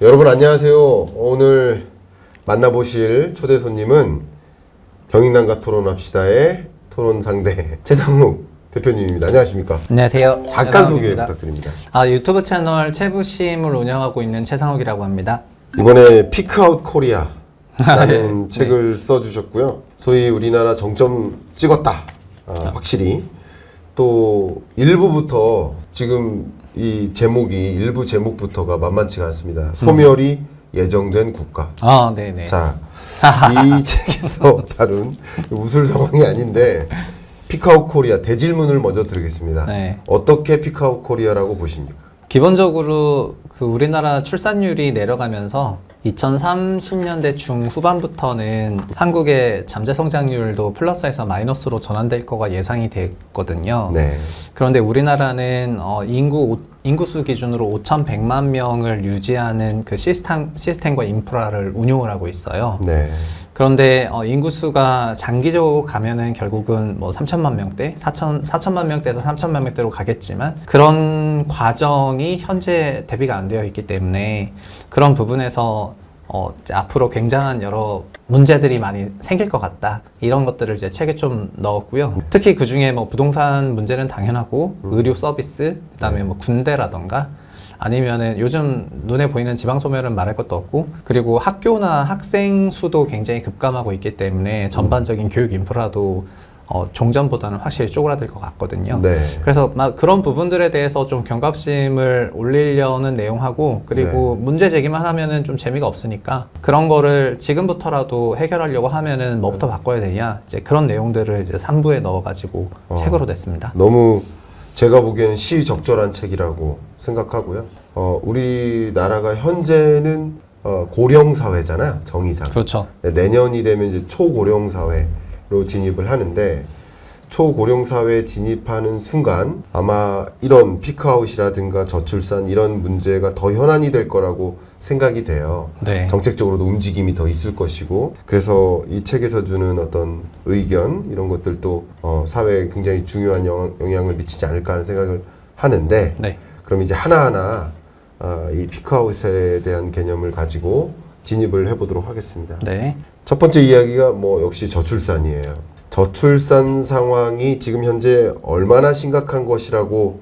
여러분 안녕하세요. 오늘 만나보실 초대 손님은 경인남과 토론합시다의 토론 상대 최상욱 대표님입니다. 안녕하십니까? 안녕하세요. 잠깐 소개 최상욱입니다. 부탁드립니다. 유튜브 채널 최부심을 운영하고 있는 최상욱이라고 합니다. 이번에 피크아웃 코리아라는 책을 써주셨고요. 소위 우리나라 정점 찍었다. 확실히. 또 일부부터 지금 이 제목이 일부 제목부터가 만만치가 않습니다. 소멸이 예정된 국가. 네네. 자, 이 책에서 다룬 웃을 상황이 아닌데 피크아웃 코리아 대질문을 먼저 드리겠습니다. 네. 어떻게 피크아웃 코리아라고 보십니까? 기본적으로 우리나라 출산율이 내려가면서 2030년대 중후반부터는 한국의 잠재 성장률도 플러스에서 마이너스로 전환될 거가 예상이 됐거든요. 네. 그런데 우리나라는 인구수 기준으로 5,100만 명을 유지하는 그 시스템과 인프라를 운용을 하고 있어요. 네. 그런데 인구수가 장기적으로 가면은 결국은 뭐 3천만 명대, 4천만 명대에서 3천만 명대로 가겠지만 그런 과정이 현재 대비가 안 되어 있기 때문에 그런 부분에서 이제 앞으로 굉장한 여러 문제들이 많이 생길 것 같다. 이런 것들을 이제 책에 좀 넣었고요. 특히 그 중에 뭐 부동산 문제는 당연하고 의료 서비스, 그다음에 뭐 군대라던가 아니면은 요즘 눈에 보이는 지방 소멸은 말할 것도 없고, 그리고 학교나 학생 수도 굉장히 급감하고 있기 때문에 전반적인 교육 인프라도 종전보다는 확실히 쪼그라들 것 같거든요. 네. 그래서 막 그런 부분들에 대해서 좀 경각심을 올리려는 내용하고, 그리고 문제 제기만 하면은 좀 재미가 없으니까 그런 거를 지금부터라도 해결하려고 하면은 뭐부터 바꿔야 되냐, 이제 그런 내용들을 이제 3부에 넣어가지고 책으로 냈습니다. 너무 제가 보기에는 시적절한 책이라고 생각하고요. 우리나라가 현재는 고령 사회잖아요. 정의상. 그렇죠. 내년이 되면 이제 초고령 사회로 진입을 하는데, 초고령 사회에 진입하는 순간 아마 이런 피크아웃이라든가 저출산 이런 문제가 더 현안이 될 거라고 생각이 돼요. 네. 정책적으로도 움직임이 더 있을 것이고, 그래서 이 책에서 주는 어떤 의견 이런 것들도 사회에 굉장히 중요한 영향을 미치지 않을까 하는 생각을 하는데, 네. 그럼 이제 하나하나 이 피크아웃에 대한 개념을 가지고 진입을 해보도록 하겠습니다. 네. 첫 번째 이야기가 뭐 역시 저출산이에요. 저출산 상황이 지금 현재 얼마나 심각한 것이라고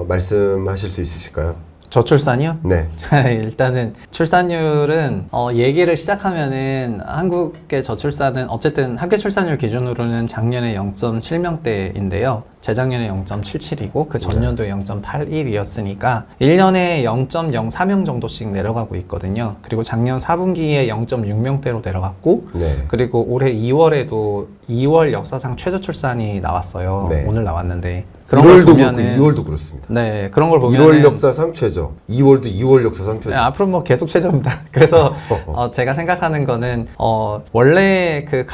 말씀하실 수 있으실까요? 저출산이요? 네. 일단은 출산율은 얘기를 시작하면은 한국의 저출산은 어쨌든 합계 출산율 기준으로는 작년에 0.7명대인데요. 재작년에 0.77이고 그 전년도에 0.81이었으니까 1년에 0.04명 정도씩 내려가고 있거든요. 그리고 작년 4분기에 0.6명대로 내려갔고, 네. 그리고 올해 2월에도 2월 역사상 최저 출산이 나왔어요. 네. 오늘 나왔는데 그런 1월도 걸 그렇고 보면은 2월도 그렇습니다. 네, 그런 걸 보면 1월 역사상 최저, 2월도 2월 역사상 최저. 네, 앞으로 뭐 계속 최저입니다. 그래서 제가 생각하는 거는 원래 그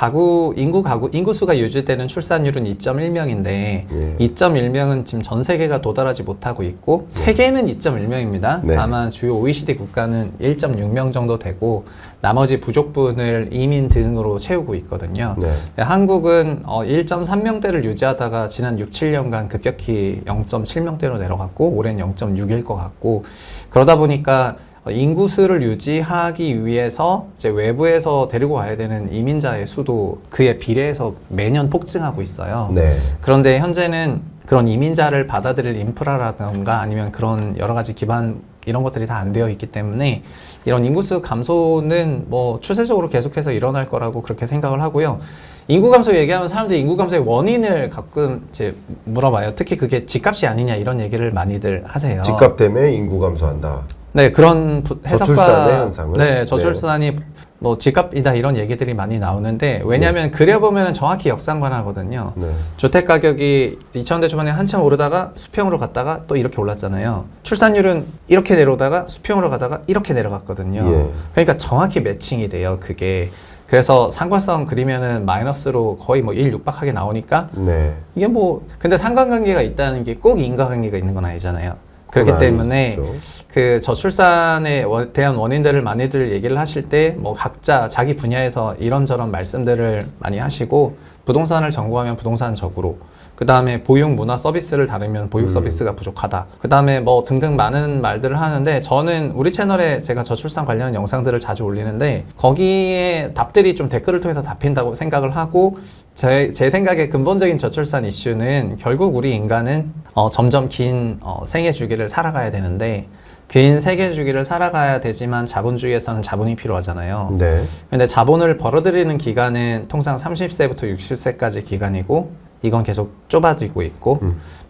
인구수가 유지되는 출산율은 2.1명인데 2.1명은 지금 전 세계가 도달하지 못하고 있고, 세계는 2.1명입니다. 네. 다만 주요 OECD 국가는 1.6명 정도 되고 나머지 부족분을 이민 등으로 채우고 있거든요. 네. 한국은 1.3명대를 유지하다가 지난 6, 7년간 급격히 0.7명대로 내려갔고 올해는 0.6일 것 같고, 그러다 보니까 인구수를 유지하기 위해서 이제 외부에서 데리고 와야 되는 이민자의 수도 그에 비례해서 매년 폭증하고 있어요. 네. 그런데 현재는 그런 이민자를 받아들일 인프라라든가 아니면 그런 여러 가지 기반 이런 것들이 다 안 되어 있기 때문에 이런 인구수 감소는 뭐 추세적으로 계속해서 일어날 거라고 그렇게 생각을 하고요. 인구 감소 얘기하면 사람들이 인구 감소의 원인을 가끔 이제 물어봐요. 특히 그게 집값이 아니냐 이런 얘기를 많이들 하세요. 집값 때문에 인구 감소한다. 네, 그런 해석과 저출산의 현상을. 네, 저출산이 뭐 집값이다 이런 얘기들이 많이 나오는데, 왜냐하면 그려보면 정확히 역상관하거든요. 네. 주택 가격이 2000년대 초반에 한참 오르다가 수평으로 갔다가 또 이렇게 올랐잖아요. 출산율은 이렇게 내려오다가 수평으로 가다가 이렇게 내려갔거든요. 예. 그러니까 정확히 매칭이 돼요, 그게. 그래서 상관성 그리면은 마이너스로 거의 뭐 1 육박하게 나오니까 네. 이게 뭐 근데 상관관계가 있다는 게 꼭 인과관계가 있는 건 아니잖아요. 그렇기 그건 때문에 아니죠. 그 저출산에 대한 원인들을 많이들 얘기를 하실 때 뭐 각자 자기 분야에서 이런저런 말씀들을 많이 하시고 부동산을 전공하면 부동산적으로 그 다음에 보육 문화 서비스를 다루면 보육 서비스가 부족하다. 그 다음에 뭐 등등 많은 말들을 하는데 저는 우리 채널에 제가 저출산 관련 영상들을 자주 올리는데 거기에 답들이 좀 댓글을 통해서 답힌다고 생각을 하고 제 생각에 근본적인 저출산 이슈는 결국 우리 인간은 점점 긴 생애 주기를 살아가야 되는데 긴 세계 주기를 살아가야 되지만 자본주의에서는 자본이 필요하잖아요. 네. 근데 자본을 벌어들이는 기간은 통상 30세부터 60세까지 기간이고 이건 계속 좁아지고 있고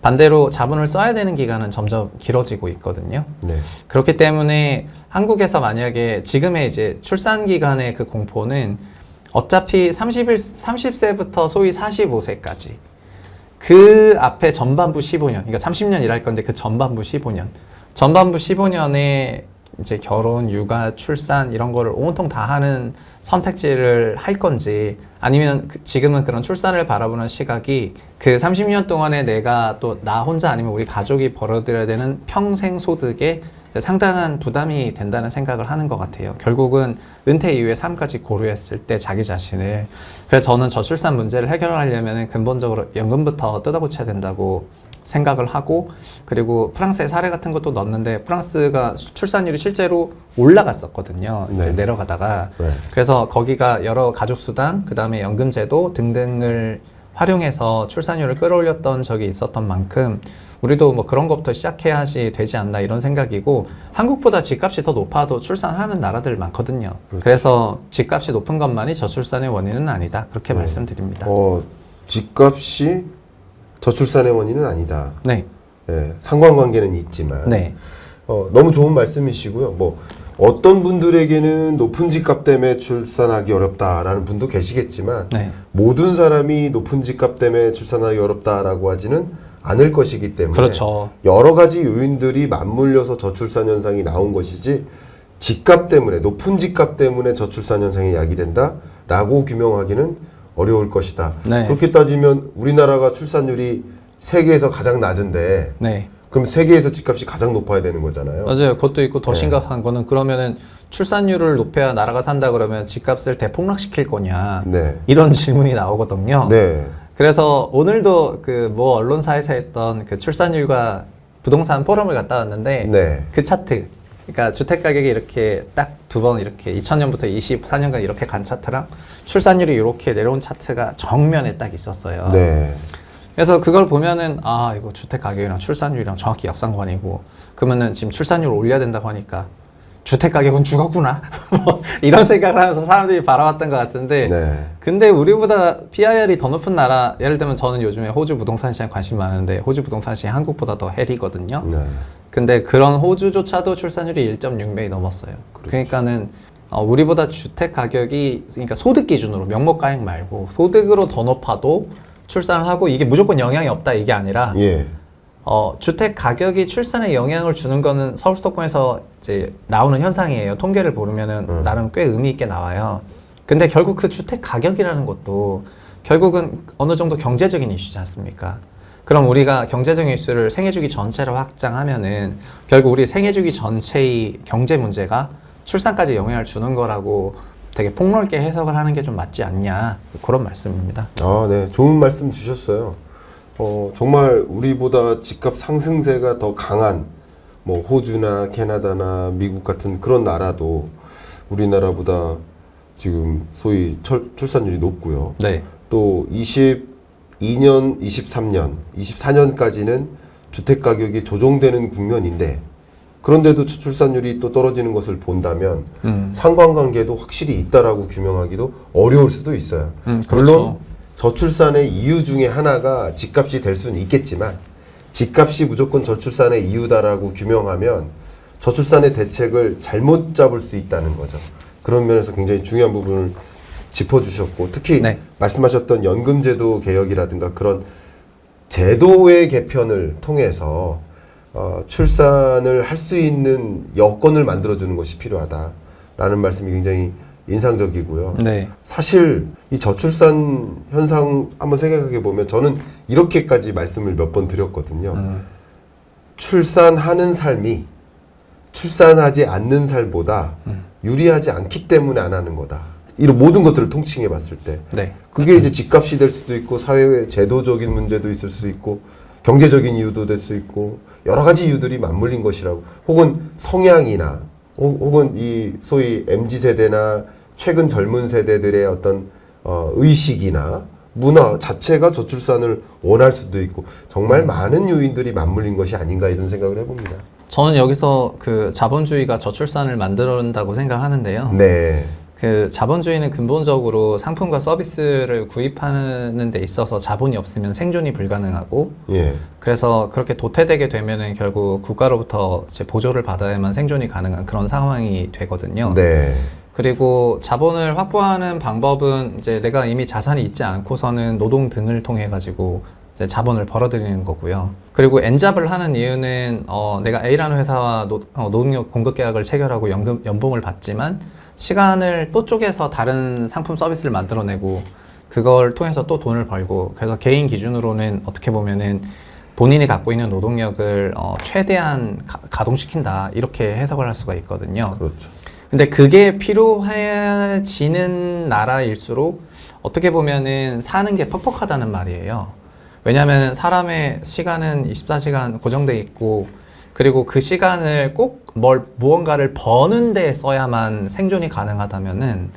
반대로 자본을 써야 되는 기간은 점점 길어지고 있거든요. 네. 그렇기 때문에 한국에서 만약에 지금의 이제 출산 기간의 그 공포는 어차피 30세부터 소위 45세까지 그 앞에 전반부 15년, 그러니까 30년 일할 건데 그 전반부 15년. 전반부 15년에 이제 결혼, 육아, 출산 이런 거를 온통 다 하는 선택지를 할 건지 아니면 지금은 그런 출산을 바라보는 시각이 그 30년 동안에 내가 또 나 혼자 아니면 우리 가족이 벌어들여야 되는 평생 소득에 상당한 부담이 된다는 생각을 하는 것 같아요. 결국은 은퇴 이후의 삶까지 고려했을 때 자기 자신을. 그래서 저는 저출산 문제를 해결하려면 근본적으로 연금부터 뜯어고쳐야 된다고 생각을 하고 그리고 프랑스의 사례 같은 것도 넣었는데 프랑스가 출산율이 실제로 올라갔었거든요. 이제 네. 내려가다가. 네. 그래서 거기가 여러 가족수당, 그 다음에 연금제도 등등을 활용해서 출산율을 끌어올렸던 적이 있었던 만큼 우리도 뭐 그런 것부터 시작해야지 되지 않나 이런 생각이고 한국보다 집값이 더 높아도 출산하는 나라들 많거든요. 그렇죠. 그래서 집값이 높은 것만이 저출산의 원인은 아니다. 그렇게 말씀드립니다. 집값이 저출산의 원인은 아니다. 네. 예, 상관관계는 있지만 네. 너무 좋은 말씀이시고요. 뭐 어떤 분들에게는 높은 집값 때문에 출산하기 어렵다라는 분도 계시겠지만 네. 모든 사람이 높은 집값 때문에 출산하기 어렵다라고 하지는 않을 것이기 때문에 그렇죠. 여러 가지 요인들이 맞물려서 저출산 현상이 나온 것이지 집값 때문에 높은 집값 때문에 저출산 현상이 야기된다라고 규명하기는 어려울 것이다. 네. 그렇게 따지면 우리나라가 출산율이 세계에서 가장 낮은데 네. 그럼 세계에서 집값이 가장 높아야 되는 거잖아요. 맞아요. 그것도 있고 더 심각한 거는 그러면은 출산율을 높여야 나라가 산다 그러면 집값을 대폭락시킬 거냐. 네. 이런 질문이 나오거든요. 네. 그래서 오늘도 그 뭐 언론사에서 했던 그 출산율과 부동산 포럼을 갔다 왔는데 네. 그 차트 그러니까 주택 가격이 이렇게 딱 두 번 이렇게 2000년부터 24년간 이렇게 간 차트랑 출산율이 이렇게 내려온 차트가 정면에 딱 있었어요. 네. 그래서 그걸 보면은 아 이거 주택 가격이랑 출산율이랑 정확히 역상관이고 그러면은 지금 출산율을 올려야 된다고 하니까 주택 가격은 죽었구나 뭐 이런 생각을 하면서 사람들이 바라봤던 것 같은데 네. 근데 우리보다 PIR이 더 높은 나라 예를 들면 저는 요즘에 호주 부동산 시장에 관심 많은데 호주 부동산 시장 한국보다 더 헬이거든요. 네. 근데 그런 호주조차도 출산율이 1.6배이 넘었어요. 그러니까는 우리보다 주택 가격이 그러니까 소득 기준으로 명목가액 말고 소득으로 더 높아도 출산을 하고 이게 무조건 영향이 없다 이게 아니라 예. 주택 가격이 출산에 영향을 주는 거는 서울 수도권에서 이제 나오는 현상이에요. 통계를 보면은 나름 꽤 의미 있게 나와요. 근데 결국 그 주택 가격이라는 것도 결국은 어느 정도 경제적인 이슈지 않습니까? 그럼 우리가 경제적인 이슈를 생애주기 전체로 확장하면은 결국 우리 생애주기 전체의 경제 문제가 출산까지 영향을 주는 거라고 되게 폭넓게 해석을 하는 게 좀 맞지 않냐 그런 말씀입니다. 아, 네. 좋은 말씀 주셨어요. 정말 우리보다 집값 상승세가 더 강한 뭐 호주나 캐나다나 미국 같은 그런 나라도 우리나라보다 지금 소위 출산율이 높고요. 네. 또 22년, 23년, 24년까지는 주택 가격이 조정되는 국면인데 그런데도 출산율이 또 떨어지는 것을 본다면 상관관계도 확실히 있다라고 규명하기도 어려울 수도 있어요. 그렇죠. 물론 저출산의 이유 중에 하나가 집값이 될 수는 있겠지만 집값이 무조건 저출산의 이유다라고 규명하면 저출산의 대책을 잘못 잡을 수 있다는 거죠. 그런 면에서 굉장히 중요한 부분을 짚어주셨고 특히 네. 말씀하셨던 연금제도 개혁이라든가 그런 제도의 개편을 통해서 출산을 할 수 있는 여건을 만들어주는 것이 필요하다라는 말씀이 굉장히 인상적이고요. 네. 사실 이 저출산 현상 한번 생각해 보면 저는 이렇게까지 말씀을 몇 번 드렸거든요. 출산하는 삶이 출산하지 않는 삶보다 유리하지 않기 때문에 안 하는 거다. 이런 모든 것들을 통칭해 봤을 때 네. 그게 이제 집값이 될 수도 있고 사회 제도적인 문제도 있을 수 있고 경제적인 이유도 될 수 있고 여러 가지 이유들이 맞물린 것이라고 혹은 성향이나 혹은 이 소위 MZ세대나 최근 젊은 세대들의 어떤 의식이나 문화 자체가 저출산을 원할 수도 있고 정말 많은 요인들이 맞물린 것이 아닌가 이런 생각을 해봅니다. 저는 여기서 그 자본주의가 저출산을 만든다고 생각하는데요. 네. 그 자본주의는 근본적으로 상품과 서비스를 구입하는 데 있어서 자본이 없으면 생존이 불가능하고 예. 그래서 그렇게 도태되게 되면은 결국 국가로부터 이제 보조를 받아야만 생존이 가능한 그런 상황이 되거든요. 네. 그리고 자본을 확보하는 방법은 이제 내가 이미 자산이 있지 않고서는 노동 등을 통해 가지고 이제 자본을 벌어들이는 거고요. 그리고 N잡을 하는 이유는 내가 A라는 회사와 노동력 공급 계약을 체결하고 연봉을 받지만 시간을 또 쪼개서 다른 상품 서비스를 만들어내고 그걸 통해서 또 돈을 벌고 그래서 개인 기준으로는 어떻게 보면은 본인이 갖고 있는 노동력을 최대한 가동시킨다 이렇게 해석을 할 수가 있거든요. 그렇죠. 근데 그게 필요해지는 나라일수록 어떻게 보면은 사는 게 퍽퍽하다는 말이에요. 왜냐하면 사람의 시간은 24시간 고정돼 있고 그리고 그 시간을 꼭 무언가를 버는 데 써야만 생존이 가능하다면은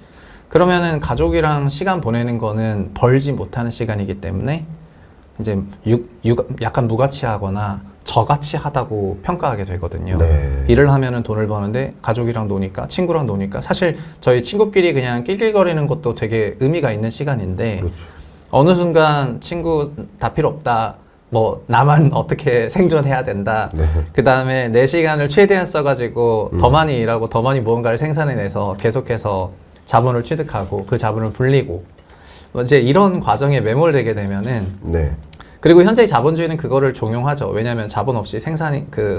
그러면은 가족이랑 시간 보내는 거는 벌지 못하는 시간이기 때문에 이제 약간 무가치하거나 저가치하다고 평가하게 되거든요. 네. 일을 하면은 돈을 버는데 가족이랑 노니까 친구랑 노니까 사실 저희 친구끼리 그냥 낄낄거리는 것도 되게 의미가 있는 시간인데 그렇죠. 어느 순간 친구 다 필요 없다. 뭐 나만 어떻게 생존해야 된다. 네. 그 다음에 내 시간을 최대한 써가지고 더 많이 일하고 더 많이 무언가를 생산해내서 계속해서 자본을 취득하고 그 자본을 불리고 이제 이런 과정에 매몰되게 되면은 네. 그리고 현재 자본주의는 그거를 종용하죠. 왜냐하면 자본 없이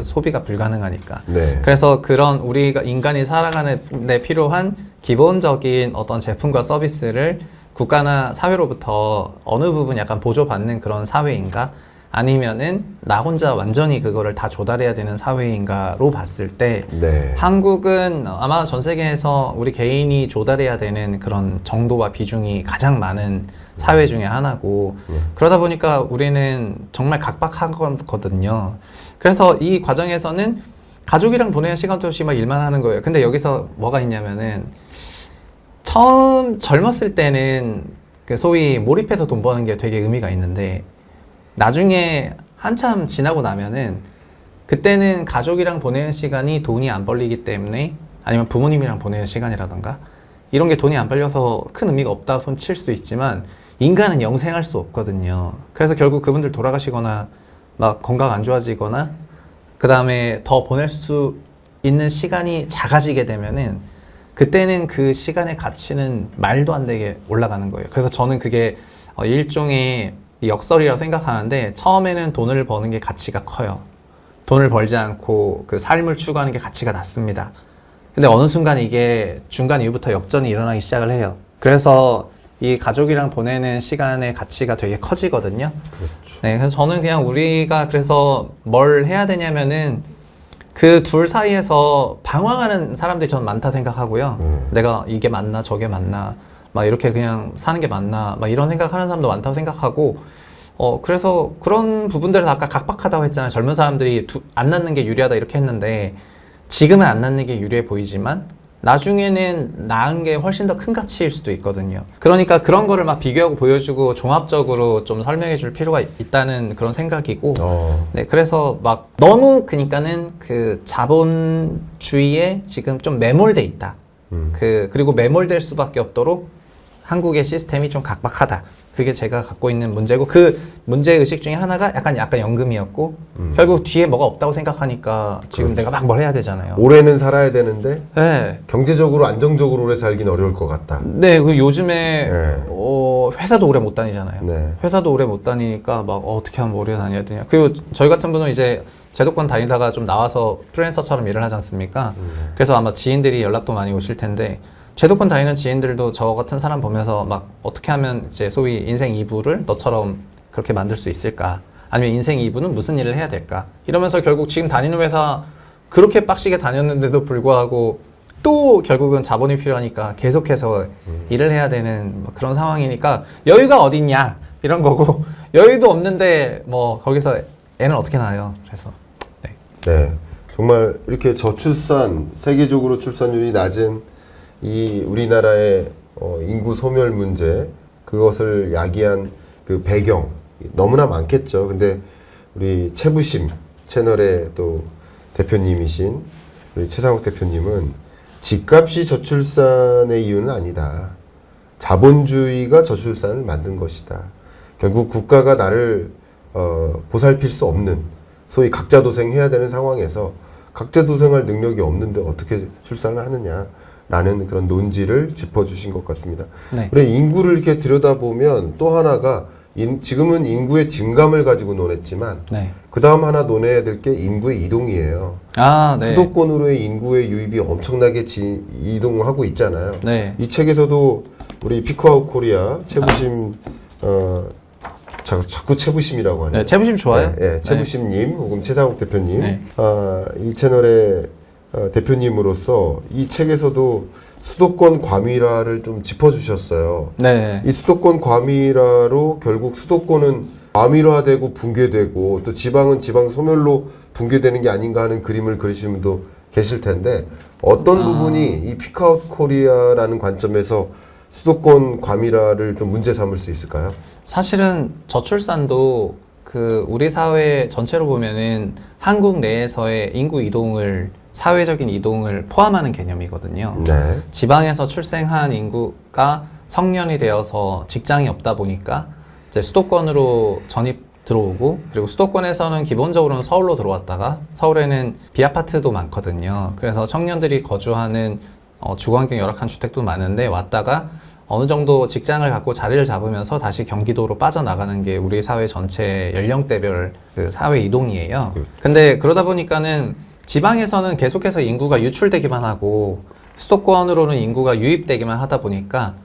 소비가 불가능하니까. 네. 그래서 그런 우리가 인간이 살아가는 데 필요한 기본적인 어떤 제품과 서비스를 국가나 사회로부터 어느 부분 약간 보조받는 그런 사회인가? 아니면은 나 혼자 완전히 그거를 다 조달해야 되는 사회인가로 봤을 때 네. 한국은 아마 전 세계에서 우리 개인이 조달해야 되는 그런 정도와 비중이 가장 많은 사회 중에 하나고 그러다 보니까 우리는 정말 각박하거든요. 그래서 이 과정에서는 가족이랑 보내는 시간도 없이 막 일만 하는 거예요. 근데 여기서 뭐가 있냐면은 처음 젊었을 때는 그 소위 몰입해서 돈 버는 게 되게 의미가 있는데 나중에 한참 지나고 나면은 그때는 가족이랑 보내는 시간이 돈이 안 벌리기 때문에 아니면 부모님이랑 보내는 시간이라던가 이런 게 돈이 안 벌려서 큰 의미가 없다 손 칠 수도 있지만 인간은 영생할 수 없거든요. 그래서 결국 그분들 돌아가시거나 막 건강 안 좋아지거나 그 다음에 더 보낼 수 있는 시간이 작아지게 되면은 그때는 그 시간의 가치는 말도 안 되게 올라가는 거예요. 그래서 저는 그게 일종의 역설이라고 생각하는데 처음에는 돈을 버는 게 가치가 커요. 돈을 벌지 않고 그 삶을 추구하는 게 가치가 낮습니다. 근데 어느 순간 이게 중간 이후부터 역전이 일어나기 시작을 해요. 그래서 이 가족이랑 보내는 시간의 가치가 되게 커지거든요. 그렇죠. 네, 그래서 저는 그냥 우리가 그래서 뭘 해야 되냐면은 그 둘 사이에서 방황하는 사람들이 저는 많다 생각하고요. 내가 이게 맞나 저게 맞나 막 이렇게 그냥 사는 게 맞나 막 이런 생각하는 사람도 많다고 생각하고 그래서 그런 부분들에서 아까 각박하다고 했잖아요. 젊은 사람들이 안 낳는 게 유리하다 이렇게 했는데 지금은 안 낳는 게 유리해 보이지만 나중에는 낳은 게 훨씬 더 큰 가치일 수도 있거든요. 그러니까 그런 거를 막 비교하고 보여주고 종합적으로 좀 설명해 줄 필요가 있다는 그런 생각이고 네, 그래서 막 너무 그러니까는 그 자본주의에 지금 좀 매몰돼 있다. 그리고 매몰될 수밖에 없도록 한국의 시스템이 좀 각박하다. 그게 제가 갖고 있는 문제고 그 문제의식 중에 하나가 약간 연금이었고 결국 뒤에 뭐가 없다고 생각하니까 지금 그렇죠. 내가 막 뭘 해야 되잖아요. 올해는 살아야 되는데 네. 경제적으로 안정적으로 오래 살긴 어려울 것 같다. 네, 그 요즘에 네. 회사도 오래 못 다니잖아요. 네. 회사도 오래 못 다니니까 막 어떻게 하면 오래 다녀야 되냐. 그리고 저희 같은 분은 이제 제도권 다니다가 좀 나와서 프리랜서처럼 일을 하지 않습니까? 그래서 아마 지인들이 연락도 많이 오실 텐데 제도권 다니는 지인들도 저 같은 사람 보면서 막 어떻게 하면 이제 소위 인생 2부를 너처럼 그렇게 만들 수 있을까? 아니면 인생 2부는 무슨 일을 해야 될까? 이러면서 결국 지금 다니는 회사 그렇게 빡시게 다녔는데도 불구하고 또 결국은 자본이 필요하니까 계속해서 일을 해야 되는 뭐 그런 상황이니까 여유가 어딨냐 이런 거고 여유도 없는데 뭐 거기서 애는 어떻게 낳아요? 그래서 네, 정말 이렇게 저출산, 세계적으로 출산율이 낮은 이 우리나라의 인구 소멸 문제, 그것을 야기한 그 배경 너무나 많겠죠. 근데 우리 채부심 채널의 또 대표님이신 우리 최상욱 대표님은 집값이 저출산의 이유는 아니다. 자본주의가 저출산을 만든 것이다. 결국 국가가 나를 보살필 수 없는, 소위 각자도생해야 되는 상황에서 각자도생할 능력이 없는데 어떻게 출산을 하느냐라는 그런 논지를 짚어주신 것 같습니다. 네. 그래, 인구를 이렇게 들여다보면 또 하나가 지금은 인구의 증감을 가지고 논했지만 네. 그 다음 하나 논해야 될 게 인구의 이동이에요. 아, 네. 수도권으로의 인구의 유입이 엄청나게 이동하고 있잖아요. 네. 이 책에서도 우리 피크아웃 코리아 채부심 자꾸 채부심이라고 하네요. 네, 채부심 좋아요. 네, 채부심님 혹은 최상욱 대표님, 네. 이 채널의 대표님으로서 이 책에서도 수도권 과밀화를 좀 짚어주셨어요. 네. 이 수도권 과밀화로 결국 수도권은 과밀화되고 붕괴되고 또 지방은 지방 소멸로 붕괴되는 게 아닌가 하는 그림을 그리시는 분도 계실 텐데 어떤 부분이 이 피크아웃 코리아라는 관점에서 수도권 과밀화를 좀 문제 삼을 수 있을까요? 사실은 저출산도 그 우리 사회 전체로 보면은 한국 내에서의 인구 이동을 사회적인 이동을 포함하는 개념이거든요. 네. 지방에서 출생한 인구가 성년이 되어서 직장이 없다 보니까 이제 수도권으로 전입 들어오고 그리고 수도권에서는 기본적으로는 서울로 들어왔다가 서울에는 비아파트도 많거든요. 그래서 청년들이 거주하는 주거환경 열악한 주택도 많은데 왔다가 어느 정도 직장을 갖고 자리를 잡으면서 다시 경기도로 빠져나가는 게 우리 사회 전체 연령대별 그 사회 이동이에요. 근데 그러다 보니까는 지방에서는 계속해서 인구가 유출되기만 하고 수도권으로는 인구가 유입되기만 하다 보니까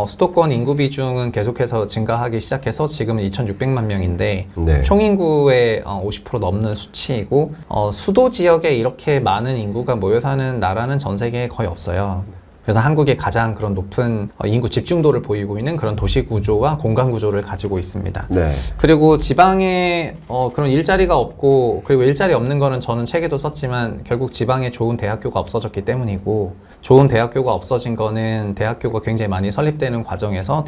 수도권 인구 비중은 계속해서 증가하기 시작해서 지금은 2,600만 명인데 네. 총 인구의 50% 넘는 수치이고 수도 지역에 이렇게 많은 인구가 모여 사는 나라는 전 세계에 거의 없어요. 그래서 한국이 가장 그런 높은 인구 집중도를 보이고 있는 그런 도시 구조와 공간 구조를 가지고 있습니다. 네. 그리고 지방에 그런 일자리가 없고 그리고 일자리 없는 거는 저는 책에도 썼지만 결국 지방에 좋은 대학교가 없어졌기 때문이고 좋은 대학교가 없어진 거는 대학교가 굉장히 많이 설립되는 과정에서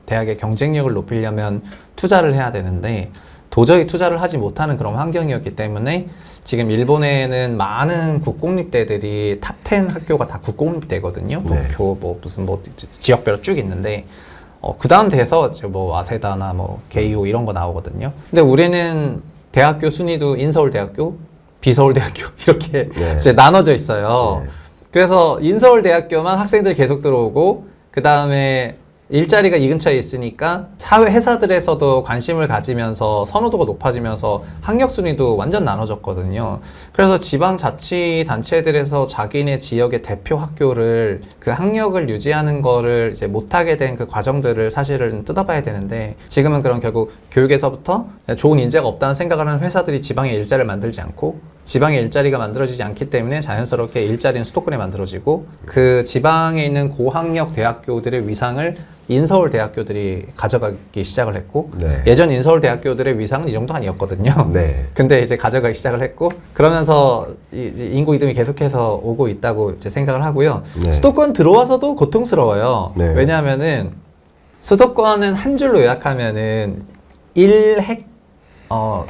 대학의 경쟁력을 높이려면 투자를 해야 되는데 도저히 투자를 하지 못하는 그런 환경이었기 때문에 지금 일본에는 많은 국공립대들이 탑10 학교가 다 국공립대거든요. 네. 무슨 지역별로 쭉 있는데 그 다음 돼서 뭐 와세다나 뭐 게이오 이런 거 나오거든요. 근데 우리는 대학교 순위도 인서울대학교, 비서울대학교 이렇게 네. 이제 나눠져 있어요. 네. 그래서 인서울대학교만 학생들 계속 들어오고 그 다음에 일자리가 이 근처에 있으니까 사회 회사들에서도 관심을 가지면서 선호도가 높아지면서 학력 순위도 완전 나눠졌거든요. 그래서 지방자치단체들에서 자기네 지역의 대표 학교를 그 학력을 유지하는 거를 이제 못하게 된 그 과정들을 사실은 뜯어봐야 되는데 지금은 그런 결국 교육에서부터 좋은 인재가 없다는 생각을 하는 회사들이 지방에 일자리를 만들지 않고 지방에 일자리가 만들어지지 않기 때문에 자연스럽게 일자리는 수도권에 만들어지고 그 지방에 있는 고학력 대학교들의 위상을 인서울 대학교들이 가져가기 시작을 했고 네. 예전 인서울 대학교들의 위상은 이 정도 아니었거든요. 네. 근데 이제 가져가기 시작을 했고 그러면서 인구 이동이 계속해서 오고 있다고 이제 생각을 하고요. 네. 수도권 들어와서도 고통스러워요. 네. 왜냐하면은 수도권은 한 줄로 요약하면은 1핵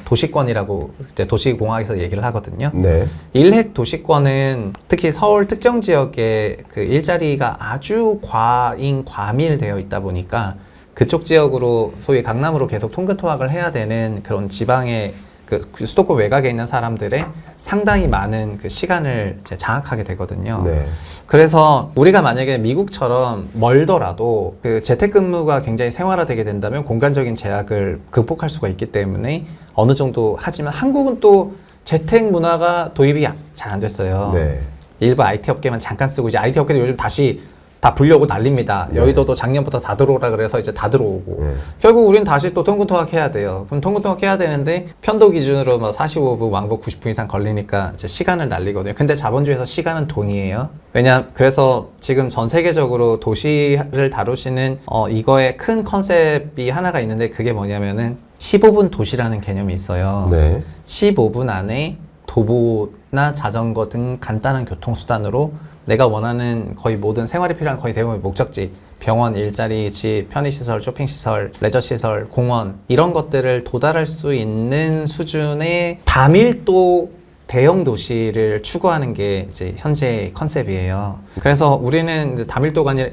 도시권이라고 이제 도시공학에서 얘기를 하거든요. 네. 1핵 도시권은 특히 서울 특정 지역에 그 일자리가 아주 과밀되어 있다 보니까 그쪽 지역으로 소위 강남으로 계속 통근토학을 해야 되는 그런 지방의 그 수도권 외곽에 있는 사람들의 상당히 많은 그 시간을 이제 장악하게 되거든요. 네. 그래서 우리가 만약에 미국처럼 멀더라도 그 재택근무가 굉장히 생활화되게 된다면 공간적인 제약을 극복할 수가 있기 때문에 어느 정도 하지만 한국은 또 재택 문화가 도입이 잘 안 됐어요. 네. 일부 IT 업계만 잠깐 쓰고 이제 IT 업계도 요즘 다시 다 불려고 난립니다. 네. 여의도도 작년부터 다 들어오라 그래서 이제 다 들어오고. 네. 결국 우린 다시 또 통근통학 해야 돼요. 그럼 통근통학 해야 되는데 편도 기준으로 뭐 45분, 왕복 90분 이상 걸리니까 이제 시간을 날리거든요. 근데 자본주의에서 시간은 돈이에요. 왜냐, 그래서 지금 전 세계적으로 도시를 다루시는 이거의 큰 컨셉이 하나가 있는데 그게 뭐냐면은 15분 도시라는 개념이 있어요. 네. 15분 안에 도보나 자전거 등 간단한 교통수단으로 내가 원하는 거의 모든 생활이 필요한 거의 대부분의 목적지, 병원, 일자리, 집, 편의시설, 쇼핑시설, 레저시설, 공원 이런 것들을 도달할 수 있는 수준의 다밀도 대형 도시를 추구하는 게 이제 현재 컨셉이에요. 그래서 우리는 이제 다밀도가 아니라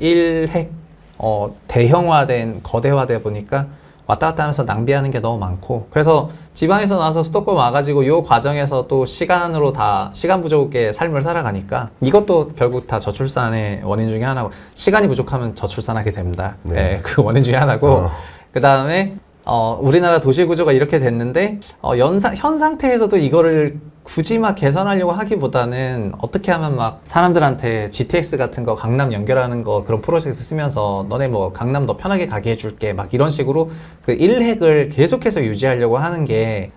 대형화된, 거대화되다 보니까 왔다 갔다 하면서 낭비하는 게 너무 많고, 그래서 지방에서 나와서 수도권 와가지고 이 과정에서 또 시간으로 다 시간 부족의 삶을 살아가니까 이것도 결국 다 저출산의 원인 중에 하나고, 시간이 부족하면 저출산하게 됩니다. 네. 네, 그 원인 중에 하나고, 그 다음에 우리나라 도시 구조가 이렇게 됐는데 현 상태에서도 이거를 굳이 막 개선하려고 하기보다는 어떻게 하면 막 사람들한테 GTX 같은 거 강남 연결하는 거 그런 프로젝트 쓰면서 너네 뭐 강남 더 편하게 가게 해줄게 막 이런 식으로 그 일획을 계속해서 유지하려고 하는 게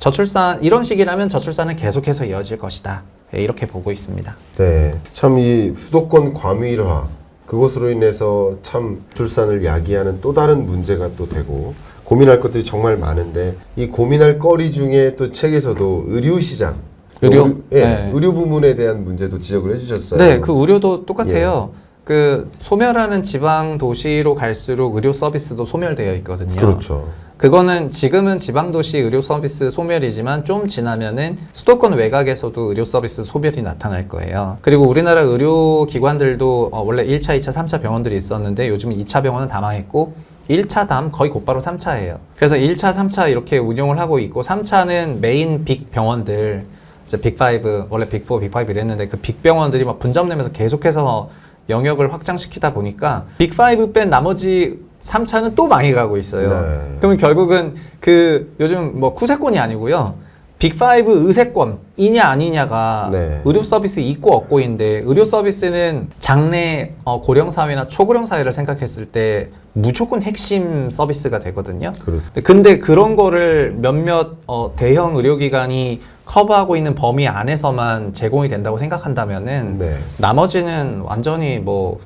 저출산 이런 식이라면 저출산은 계속해서 이어질 것이다. 네, 이렇게 보고 있습니다. 네. 참 이 수도권 과밀화 그것으로 인해서 참 출산을 야기하는 또 다른 문제가 또 되고 고민할 것들이 정말 많은데 이 고민할 거리 중에 또 책에서도 의료 시장, 의료? 네. 의료 부문에 대한 문제도 지적을 해주셨어요. 네, 그 의료도 똑같아요. 그 소멸하는 지방 도시로 갈수록 의료 서비스도 소멸되어 있거든요. 그렇죠. 그거는 지금은 지방 도시 의료 서비스 소멸이지만 좀 지나면은 수도권 외곽에서도 의료 서비스 소멸이 나타날 거예요. 그리고 우리나라 의료 기관들도 원래 1차, 2차, 3차 병원들이 있었는데 요즘은 2차 병원은 다 망했고 1차 다음 거의 곧바로 3차예요. 그래서 1차, 3차 이렇게 운영을 하고 있고 3차는 메인 빅 병원들, 이제 빅5, 원래 빅4, 빅5 이랬는데 그 빅 병원들이 막 분점 내면서 계속해서 영역을 확장시키다 보니까 빅5 뺀 나머지 3차는 또 망해가고 있어요. 네. 그러면 결국은 그 요즘 뭐 쿠세권이 아니고요. 빅5 의세권이냐 아니냐가 네. 의료 서비스 있고 없고인데 의료 서비스는 장래 고령 사회나 초고령 사회를 생각했을 때 무조건 핵심 서비스가 되거든요. 그렇죠. 근데 그런 거를 몇몇 대형 의료기관이 커버하고 있는 범위 안에서만 제공이 된다고 생각한다면은 네. 나머지는 완전히 뭐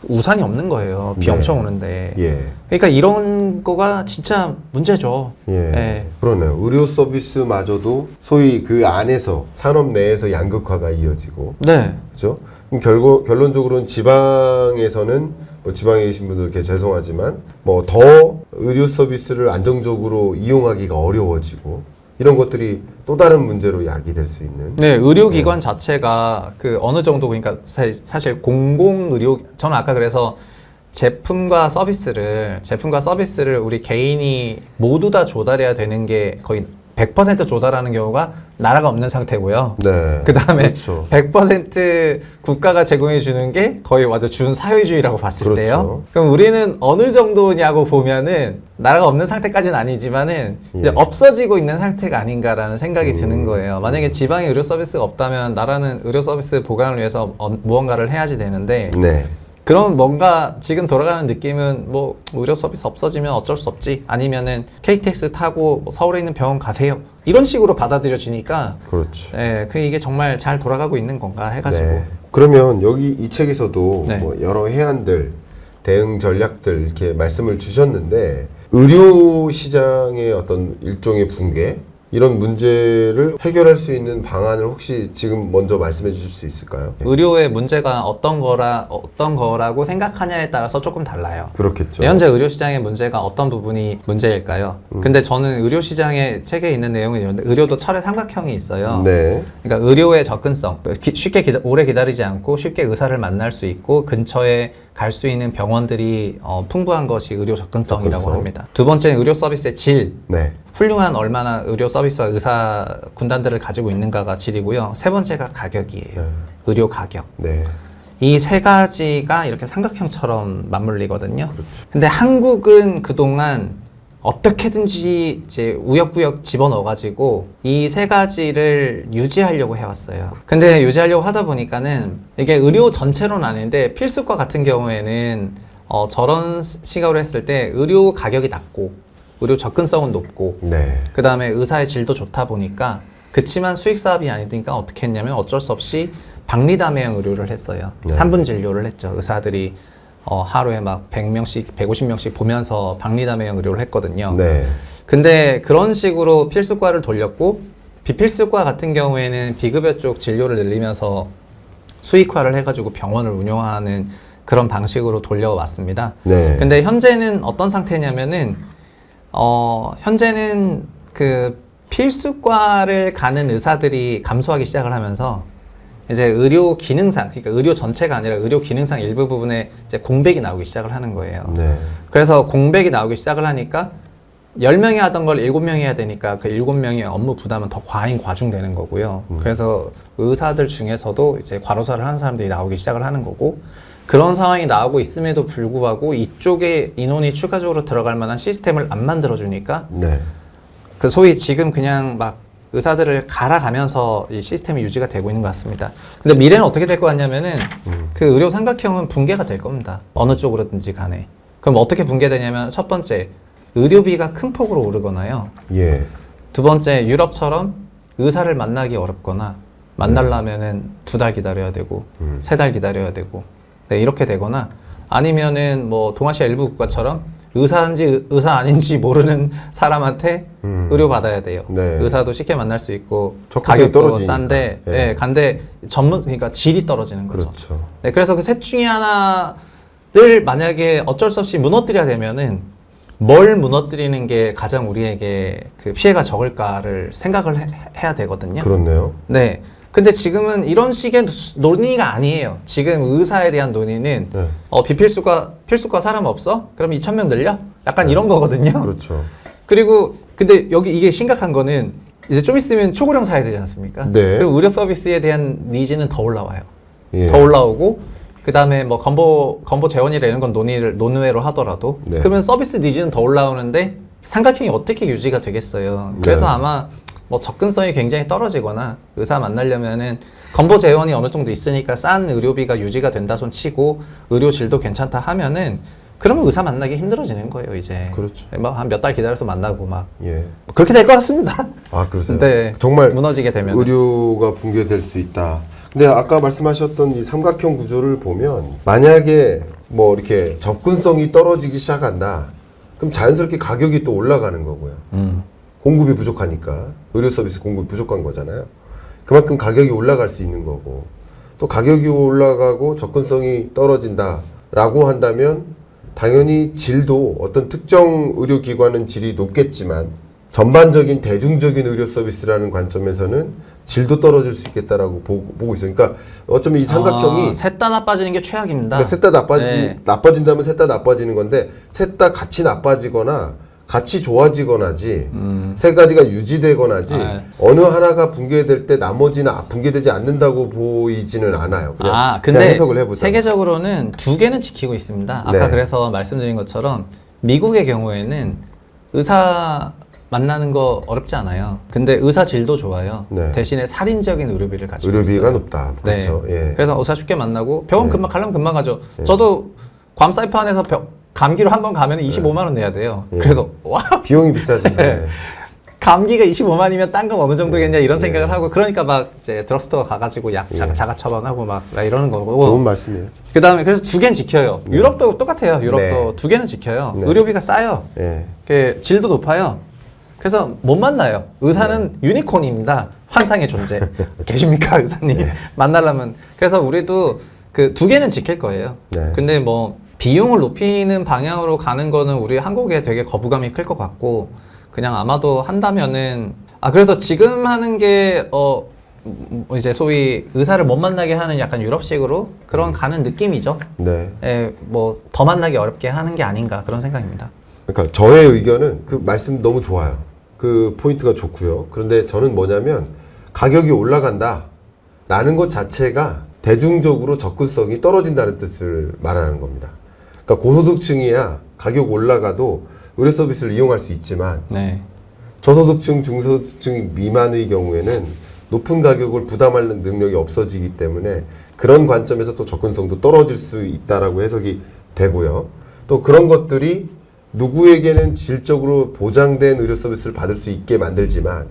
우산이 없는 거예요. 비 네. 엄청 오는데. 예. 그러니까 이런 거가 진짜 문제죠. 예. 네. 그러네요. 의료 서비스마저도 소위 그 안에서 산업 내에서 양극화가 이어지고, 네. 그죠? 그럼 결론적으로는 지방에서는 뭐 지방에 계신 분들께 죄송하지만 뭐 더 의료 서비스를 안정적으로 이용하기가 어려워지고 이런 것들이 또 다른 문제로 야기될 수 있는. 네, 의료기관 자체가 그 어느 정도 그러니까 사실 공공의료 저는 아까 그래서 제품과 서비스를 우리 개인이 모두 다 조달해야 되는 게 거의 100% 조달하는 경우가 나라가 없는 상태고요. 네. 그 다음에 그렇죠. 100% 국가가 제공해 주는 게 거의 완전 준사회주의라고 봤을 그렇죠. 때요. 그럼 우리는 어느 정도냐고 보면은 나라가 없는 상태까지는 아니지만은 이제 예. 없어지고 있는 상태가 아닌가라는 생각이 드는 거예요. 만약에 지방에 의료 서비스가 없다면 나라는 의료 서비스 보강을 위해서 무언가를 해야지 되는데 네. 그럼 뭔가 지금 돌아가는 느낌은 뭐 의료 서비스 없어지면 어쩔 수 없지 아니면은 KTX 타고 뭐 서울에 있는 병원 가세요 이런 식으로 받아들여지니까 그렇죠. 예, 그 이게 정말 잘 돌아가고 있는 건가 해가지고 네. 그러면 여기 이 책에서도 네. 뭐 여러 해안들, 대응 전략들 이렇게 말씀을 주셨는데 의료 시장의 어떤 일종의 붕괴 이런 문제를 해결할 수 있는 방안을 혹시 지금 먼저 말씀해 주실 수 있을까요? 의료의 문제가 어떤 거라고 생각하냐에 따라서 조금 달라요. 그렇겠죠. 현재 의료 시장의 문제가 어떤 부분이 문제일까요? 근데 저는 의료 시장의 책에 있는 내용은 이런데 의료도 철의 삼각형이 있어요. 네. 그러니까 의료의 접근성, 쉽게 오래 기다리지 않고 쉽게 의사를 만날 수 있고 근처에 갈 수 있는 병원들이 풍부한 것이 의료 접근성이라고 접근성. 합니다. 두 번째는 의료 서비스의 질, 네. 훌륭한 얼마나 의료 서비스와 의사 군단들을 가지고 있는가가 질이고요. 세 번째가 가격이에요. 네. 의료 가격. 네. 이 세 가지가 이렇게 삼각형처럼 맞물리거든요. 그렇죠. 근데 한국은 그동안 어떻게든지 이제 우역부역 집어넣어가지고 이 세 가지를 유지하려고 해왔어요. 근데 유지하려고 하다 보니까는 이게 의료 전체로는 아닌데 필수과 같은 경우에는 저런 시각으로 했을 때 의료 가격이 낮고 의료 접근성은 높고 네. 그 다음에 의사의 질도 좋다 보니까 그치만 수익 사업이 아니니까 어떻게 했냐면 어쩔 수 없이 박리담회형 의료를 했어요. 네. 3분 진료를 했죠. 의사들이 하루에 막 100명씩, 150명씩 보면서 박리담회형 의료를 했거든요. 네. 근데 그런 식으로 필수과를 돌렸고 비필수과 같은 경우에는 비급여 쪽 진료를 늘리면서 수익화를 해가지고 병원을 운영하는 그런 방식으로 돌려왔습니다. 네. 근데 현재는 어떤 상태냐면은 현재는 그 필수과를 가는 의사들이 감소하기 시작을 하면서 이제 의료 기능상, 그러니까 의료 전체가 아니라 의료 기능상 일부 부분에 이제 공백이 나오기 시작을 하는 거예요. 네. 그래서 공백이 나오기 시작을 하니까 10명이 하던 걸 7명이 해야 되니까 그 7명의 업무 부담은 더 과중되는 거고요. 그래서 의사들 중에서도 이제 과로사를 하는 사람들이 나오기 시작을 하는 거고, 그런 상황이 나오고 있음에도 불구하고 이쪽에 인원이 추가적으로 들어갈 만한 시스템을 안 만들어주니까 네. 그 소위 지금 그냥 막 의사들을 갈아가면서 이 시스템이 유지가 되고 있는 것 같습니다. 근데 미래는 어떻게 될 것 같냐면은 그 의료 삼각형은 붕괴가 될 겁니다. 어느 쪽으로든지 간에. 그럼 어떻게 붕괴되냐면 첫 번째, 의료비가 큰 폭으로 오르거나요. 예. 두 번째, 유럽처럼 의사를 만나기 어렵거나 만나려면은 2달 기다려야 되고 3달 기다려야 되고 네, 이렇게 되거나 아니면은 뭐 동아시아 일부 국가처럼 의사인지 의사 아닌지 모르는 사람한테 의료 받아야 돼요. 네. 의사도 쉽게 만날 수 있고 접근성이 가격도 떨어지니까. 싼데 예. 네, 간데 그러니까 질이 떨어지는 거죠. 그렇죠. 네, 그래서 그 셋 중에 하나를 만약에 어쩔 수 없이 무너뜨려야 되면은 뭘 무너뜨리는 게 가장 우리에게 그 피해가 적을까를 생각을 해야 되거든요. 그렇네요. 네. 근데 지금은 이런 식의 논의가 아니에요. 지금 의사에 대한 논의는 네. 필수과 사람 없어? 그럼 2,000명 늘려? 약간 이런 거거든요. 그렇죠. 그리고 근데 여기 이게 심각한 거는 이제 좀 있으면 초고령 사회 되지 않습니까? 네. 그리고 의료 서비스에 대한 니즈는 더 올라와요. 예. 더 올라오고 그다음에 뭐 건보 재원이라 이런 건 논외로 하더라도 네. 그러면 서비스 니즈는 더 올라오는데 삼각형이 어떻게 유지가 되겠어요. 그래서 네. 아마 뭐 접근성이 굉장히 떨어지거나 의사 만나려면은 건보 재원이 어느 정도 있으니까 싼 의료비가 유지가 된다 손 치고 의료 질도 괜찮다 하면은 그러면 의사 만나기 힘들어지는 거예요, 이제. 그렇죠. 뭐 한 몇 달 기다려서 만나고 막 예. 그렇게 될 것 같습니다. 아, 그러세요? 네. 정말 무너지게 되면 의료가 붕괴될 수 있다. 근데 아까 말씀하셨던 이 삼각형 구조를 보면 만약에 뭐 이렇게 접근성이 떨어지기 시작한다. 그럼 자연스럽게 가격이 또 올라가는 거고요. 공급이 부족하니까 의료 서비스 공급이 부족한 거잖아요. 그만큼 가격이 올라갈 수 있는 거고 또 가격이 올라가고 접근성이 떨어진다라고 한다면 당연히 질도 어떤 특정 의료기관은 질이 높겠지만 전반적인 대중적인 의료 서비스라는 관점에서는 질도 떨어질 수 있겠다라고 보고 있어요. 그러니까 어쩌면 이 삼각형이 셋 다 나빠지는 게 최악입니다. 셋 다 네. 나빠진다면 셋 다 나빠지는 건데 셋 다 같이 나빠지거나 같이 좋아지거나지 세 가지가 유지되거나지 아. 어느 하나가 붕괴될 때 나머지는 붕괴되지 않는다고 보이지는 않아요. 그냥 근데 해석을 해보자. 세계적으로는 2개는 지키고 있습니다. 아까 네. 그래서 말씀드린 것처럼 미국의 경우에는 의사 만나는 거 어렵지 않아요. 근데 의사 질도 좋아요. 네. 대신에 살인적인 의료비를 가지고 의료비가 있어요. 높다. 그렇죠. 네. 예. 그래서 의사 쉽게 만나고 병원 네. 금방 가려면 금방 가죠. 저도 괌 사이판에서 감기로 한 번 가면 25만 원 내야 돼요. 예. 그래서 와 비용이 비싸지. 네. 감기가 25만이면 딴 건 어느 정도겠냐 이런 예. 생각을 하고 그러니까 막 이제 드럭스토어 가가지고 약 예. 자가 처방하고 막 이러는 거고. 좋은 말씀이에요. 그 다음에 그래서 2개는 지켜요. 유럽도 똑같아요. 유럽도 네. 2개는 지켜요. 네. 의료비가 싸요. 예. 그 질도 높아요. 그래서 못 만나요. 의사는 유니콘입니다. 환상의 존재. 계십니까 의사님? 네. 만나려면. 그래서 우리도 그 2개는 지킬 거예요. 네. 근데 뭐 비용을 높이는 방향으로 가는 거는 우리 한국에 되게 거부감이 클 것 같고 그냥 아마도 한다면은 그래서 지금 하는 게 이제 소위 의사를 못 만나게 하는 약간 유럽식으로 그런 가는 느낌이죠. 네. 뭐 더 만나기 어렵게 하는 게 아닌가 그런 생각입니다. 그러니까 저의 의견은 그 말씀 너무 좋아요. 그 포인트가 좋고요. 그런데 저는 뭐냐면 가격이 올라간다라는 것 자체가 대중적으로 접근성이 떨어진다는 뜻을 말하는 겁니다. 그러니까 고소득층이야 가격 올라가도 의료 서비스를 이용할 수 있지만 네. 저소득층, 중소득층 미만의 경우에는 높은 가격을 부담하는 능력이 없어지기 때문에 그런 관점에서 또 접근성도 떨어질 수 있다라고 해석이 되고요. 또 그런 것들이 누구에게는 질적으로 보장된 의료 서비스를 받을 수 있게 만들지만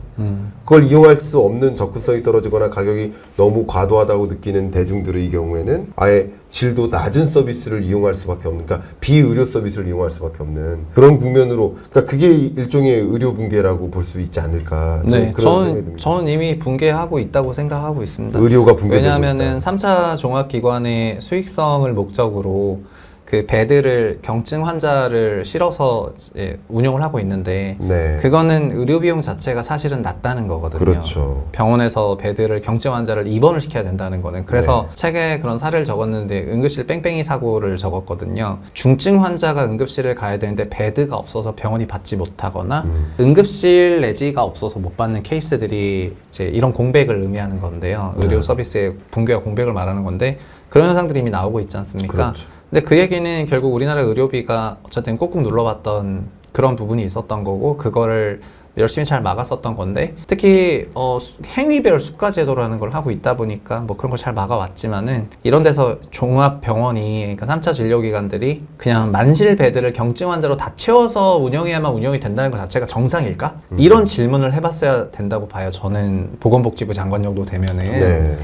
그걸 이용할 수 없는 접근성이 떨어지거나 가격이 너무 과도하다고 느끼는 대중들의 경우에는 아예 질도 낮은 서비스를 이용할 수밖에 없는, 그러니까 비의료 서비스를 이용할 수밖에 없는 그런 국면으로, 그러니까 그게 일종의 의료 붕괴라고 볼 수 있지 않을까. 네, 그런 생각이 듭니다. 저는 이미 붕괴하고 있다고 생각하고 있습니다. 의료가 붕괴되고 왜냐하면은 있다. 3차 종합기관의 수익성을 목적으로 그 베드를 경증 환자를 실어서 이제 운영을 하고 있는데 네. 그거는 의료 비용 자체가 사실은 낮다는 거거든요. 그렇죠. 병원에서 베드를 경증 환자를 입원을 시켜야 된다는 거는. 그래서 네. 책에 그런 사례를 적었는데 응급실 뺑뺑이 사고를 적었거든요. 중증 환자가 응급실을 가야 되는데 베드가 없어서 병원이 받지 못하거나 응급실 내지가 없어서 못 받는 케이스들이 이제 이런 공백을 의미하는 건데요. 의료 서비스의 붕괴와 공백을 말하는 건데 그런 현상들이 이미 나오고 있지 않습니까? 그렇죠. 근데 그 얘기는 결국 우리나라 의료비가 어쨌든 꾹꾹 눌러봤던 그런 부분이 있었던 거고 그거를 열심히 잘 막았었던 건데 특히 행위별 수가 제도라는 걸 하고 있다 보니까 뭐 그런 걸 잘 막아왔지만은 이런 데서 종합병원이 그러니까 3차 진료기관들이 그냥 만실 베드를 경증 환자로 다 채워서 운영해야만 운영이 된다는 것 자체가 정상일까? 이런 질문을 해봤어야 된다고 봐요. 저는 보건복지부 장관 정도 되면은 네.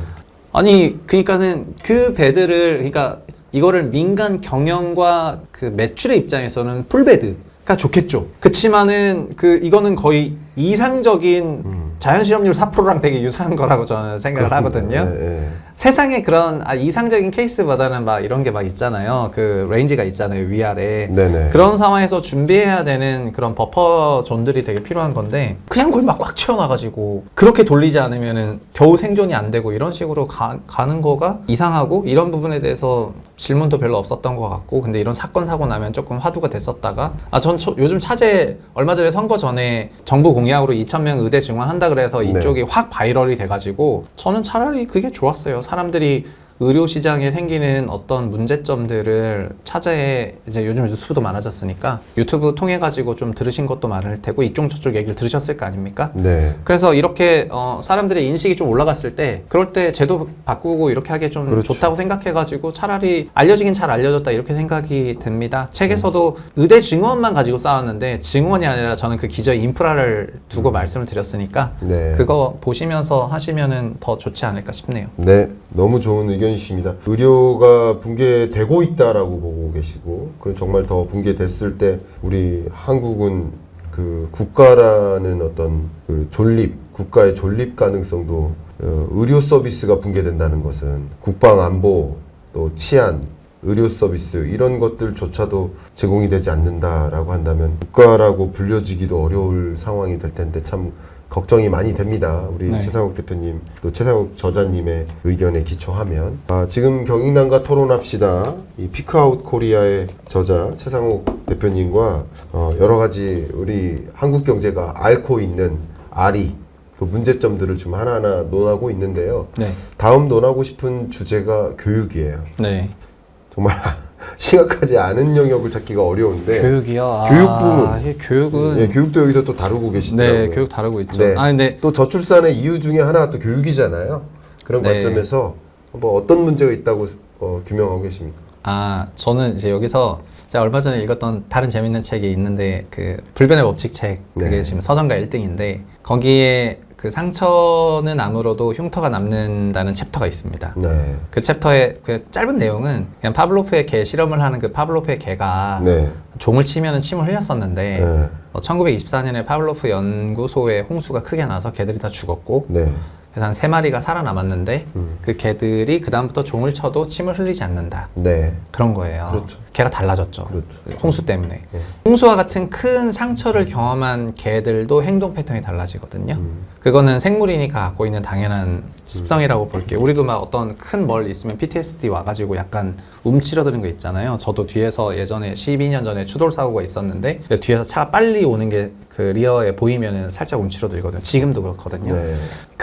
아니 그러니까는 그 베드를 그러니까 이거를 민간 경영과 그 매출의 입장에서는 풀베드가 좋겠죠. 그치만은 이거는 거의 이상적인 자연 실업률 4%랑 되게 유사한 거라고 저는 생각을 하거든요. 네, 네. 세상에 그런 이상적인 케이스보다는 막 이런 게 막 있잖아요. 그 레인지가 있잖아요. 위아래. 네네. 그런 상황에서 준비해야 되는 그런 버퍼 존들이 되게 필요한 건데 그냥 거의 막 꽉 채워놔가지고 그렇게 돌리지 않으면은 겨우 생존이 안 되고 이런 식으로 가는 거가 이상하고 이런 부분에 대해서 질문도 별로 없었던 것 같고 근데 이런 사건 사고 나면 조금 화두가 됐었다가 전 요즘 차제 얼마 전에 선거 전에 정부 공약으로 2,000명 의대 증원한다 그래서 이쪽이 확 바이럴이 돼가지고 저는 차라리 그게 좋았어요. 사람들이 의료 시장에 생기는 어떤 문제점들을 차제에 이제 요즘 유튜브도 많아졌으니까 유튜브 통해 가지고 좀 들으신 것도 많을 테고 이쪽 저쪽 얘기를 들으셨을 거 아닙니까? 네. 그래서 이렇게 사람들의 인식이 좀 올라갔을 때 그럴 때 제도 바꾸고 이렇게 하기 좀 그렇죠. 좋다고 생각해가지고 차라리 알려지긴 잘 알려졌다 이렇게 생각이 듭니다. 책에서도 의대 증원만 가지고 싸웠는데 증원이 아니라 저는 그 기저의 인프라를 두고 말씀을 드렸으니까 네. 그거 보시면서 하시면은 더 좋지 않을까 싶네요. 네, 너무 좋은 의견이십니다. 의료가 붕괴되고 있다라고 보고 계시고, 그럼 정말 더 붕괴됐을 때 우리 한국은 그 국가라는 어떤 그 국가의 존립 가능성도 의료 서비스가 붕괴된다는 것은 국방 안보 또 치안 의료 서비스 이런 것들조차도 제공이 되지 않는다라고 한다면 국가라고 불려지기도 어려울 상황이 될 텐데 참 걱정이 많이 됩니다. 우리 네. 최상욱 대표님 또 최상욱 저자님의 의견에 기초하면 지금 경인남과 토론합시다. 이 피크아웃 코리아의 저자 최상욱 대표님과 여러 가지 우리 한국 경제가 앓고 있는 그 문제점들을 지금 하나하나 논하고 있는데요. 네. 다음 논하고 싶은 주제가 교육이에요. 네. 정말 심각하지 않은 영역을 찾기가 어려운데 교육이요. 교육 부문. 이 교육은 네, 교육도 여기서 또 다루고 계시더라고요. 네, 교육 다루고 있죠. 네. 근데 또 저출산의 이유 중에 하나가 또 교육이잖아요. 그런 네. 관점에서 뭐 어떤 문제가 있다고 규명하고 계십니까? 저는 이제 여기서 제가 얼마 전에 읽었던 다른 재밌는 책이 있는데 그 불변의 법칙 책 그게 네. 지금 서점가 1등인데 거기에 그 상처는 아물어도 흉터가 남는다는 챕터가 있습니다. 네. 그 챕터의 그 짧은 내용은 그냥 파블로프의 개 실험을 하는 그 파블로프의 개가 네. 종을 치면은 침을 흘렸었는데 네. 1924년에 파블로프 연구소에 홍수가 크게 나서 개들이 다 죽었고 네. 그래서 한 3마리가 살아남았는데 그 개들이 그 다음부터 종을 쳐도 침을 흘리지 않는다. 네. 그런 거예요. 그렇죠. 개가 달라졌죠. 그렇죠. 홍수 때문에. 네. 홍수와 같은 큰 상처를 경험한 개들도 행동 패턴이 달라지거든요. 그거는 생물이니까 갖고 있는 당연한 습성이라고 볼게요. 우리도 막 어떤 큰 멀 있으면 PTSD 와가지고 약간 움츠러드는 거 있잖아요. 저도 뒤에서 예전에 12년 전에 추돌 사고가 있었는데 뒤에서 차가 빨리 오는 게 그 리어에 보이면은 살짝 움츠러들거든요. 지금도 그렇거든요. 네.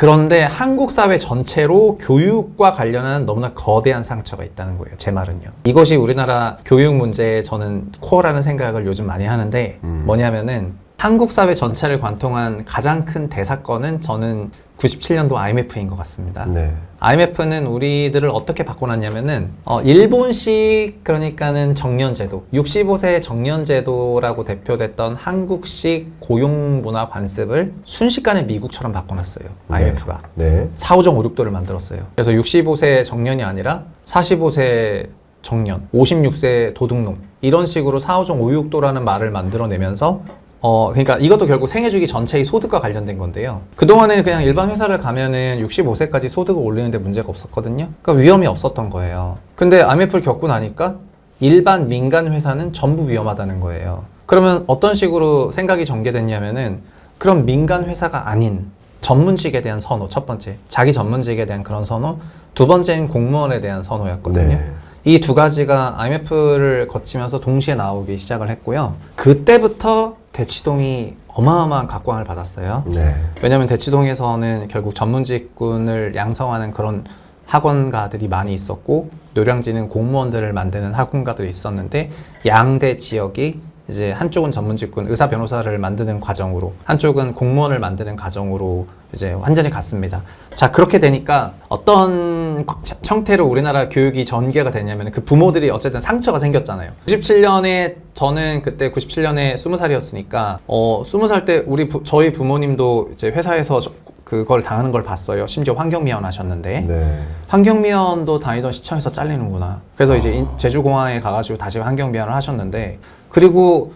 그런데 한국 사회 전체로 교육과 관련한 너무나 거대한 상처가 있다는 거예요. 제 말은요. 이것이 우리나라 교육 문제의 저는 코어라는 생각을 요즘 많이 하는데 뭐냐면은 한국 사회 전체를 관통한 가장 큰 대사건은 저는 97년도 IMF인 것 같습니다. 네. IMF는 우리들을 어떻게 바꿔놨냐면은 일본식 그러니까는 정년제도 65세 정년제도라고 대표됐던 한국식 고용문화 관습을 순식간에 미국처럼 바꿔놨어요. IMF가 네. 4호정 5,6도를 만들었어요. 그래서 65세 정년이 아니라 45세 정년, 56세 도둑놈 이런 식으로 4호정 5,6도라는 말을 만들어내면서 그러니까 이것도 결국 생애주기 전체의 소득과 관련된 건데요. 그동안에는 그냥 일반 회사를 가면은 65세까지 소득을 올리는데 문제가 없었거든요. 그러니까 위험이 없었던 거예요. 근데 IMF를 겪고 나니까 일반 민간 회사는 전부 위험하다는 거예요. 그러면 어떤 식으로 생각이 전개됐냐면은 그럼 민간 회사가 아닌 전문직에 대한 선호, 첫 번째. 자기 전문직에 대한 그런 선호. 두 번째는 공무원에 대한 선호였거든요. 네. 이 두 가지가 IMF를 거치면서 동시에 나오기 시작을 했고요. 그때부터 대치동이 어마어마한 각광을 받았어요. 네. 왜냐하면 대치동에서는 결국 전문직군을 양성하는 그런 학원가들이 많이 있었고 노량진은 공무원들을 만드는 학원가들이 있었는데 양대 지역이 이제 한쪽은 전문직군 의사 변호사를 만드는 과정으로 한쪽은 공무원을 만드는 과정으로 이제 완전히 갔습니다. 자, 그렇게 되니까 어떤 형태로 우리나라 교육이 전개가 되냐면 그 부모들이 어쨌든 상처가 생겼잖아요. 97년에 저는 그때 97년에 20살이었으니까 20살 때 저희 부모님도 이제 회사에서 그걸 당하는 걸 봤어요. 심지어 환경미화 하셨는데 네. 환경미화도 다니던 시청에서 잘리는구나. 그래서 이제 제주공항에 가가지고 다시 환경미화를 하셨는데 그리고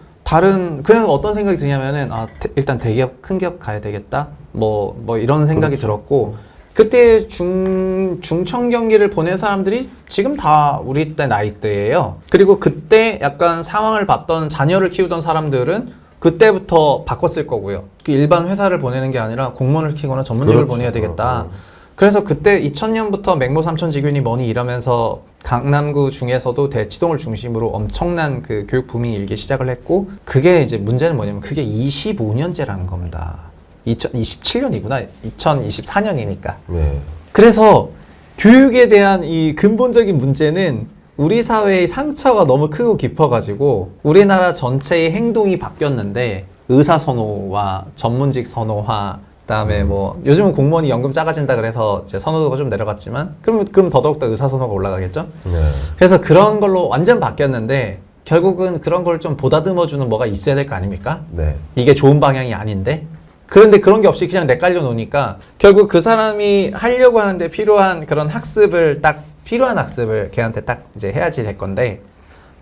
그냥 어떤 생각이 드냐면은 일단 대기업 큰 기업 가야 되겠다 뭐 이런 생각이 그렇죠. 들었고 그때 중청경기를 보낸 사람들이 지금 다 우리 때 나이대예요. 그리고 그때 약간 상황을 봤던 자녀를 키우던 사람들은 그때부터 바꿨을 거고요. 일반 회사를 보내는 게 아니라 공무원을 키거나 전문직을 그렇죠. 보내야 되겠다. 그래서 그때 2000년부터 맹모 삼천지균이 뭐니 이러면서 강남구 중에서도 대치동을 중심으로 엄청난 그 교육 붐이 일기 시작을 했고 그게 이제 문제는 뭐냐면 그게 25년째라는 겁니다. 2027년이구나. 2024년이니까. 네. 그래서 교육에 대한 이 근본적인 문제는 우리 사회의 상처가 너무 크고 깊어가지고 우리나라 전체의 행동이 바뀌었는데 의사 선호와 전문직 선호화 그다음에 뭐 요즘은 공무원이 연금 작아진다 그래서 이제 선호도가 좀 내려갔지만 그럼 더더욱더 의사 선호가 올라가겠죠. 네. 그래서 그런 걸로 완전 바뀌었는데 결국은 그런 걸 좀 보다듬어주는 뭐가 있어야 될 거 아닙니까? 네. 이게 좋은 방향이 아닌데 그런데 그런 게 없이 그냥 내깔려 놓으니까 결국 그 사람이 하려고 하는데 필요한 그런 필요한 학습을 걔한테 딱 이제 해야지 될 건데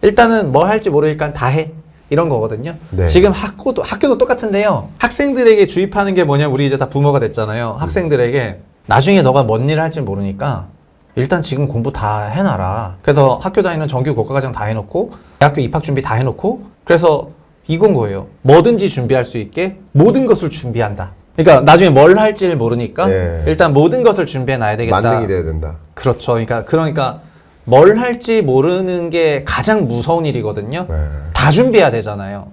일단은 뭐 할지 모르니까 다 해. 이런 거거든요. 네. 지금 학교도 똑같은데요. 학생들에게 주입하는 게 뭐냐? 우리 이제 다 부모가 됐잖아요. 학생들에게 나중에 너가 뭔 일을 할지 모르니까 일단 지금 공부 다 해놔라. 그래서 학교 다니는 정규 고가과정 다 해놓고 대학교 입학 준비 다 해놓고 그래서 이건 거예요. 뭐든지 준비할 수 있게 모든 것을 준비한다. 그러니까 나중에 뭘 할지를 모르니까 네. 일단 모든 것을 준비해놔야 되겠다. 만능이 돼야 된다. 그렇죠. 그러니까 뭘 할지 모르는 게 가장 무서운 일이거든요. 네. 다 준비해야 되잖아요.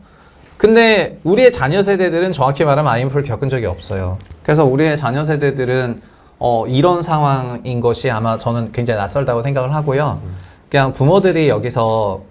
근데 우리의 자녀 세대들은 정확히 말하면 IMF를 겪은 적이 없어요. 그래서 우리의 자녀 세대들은 이런 상황인 것이 아마 저는 굉장히 낯설다고 생각을 하고요. 그냥 부모들이 여기서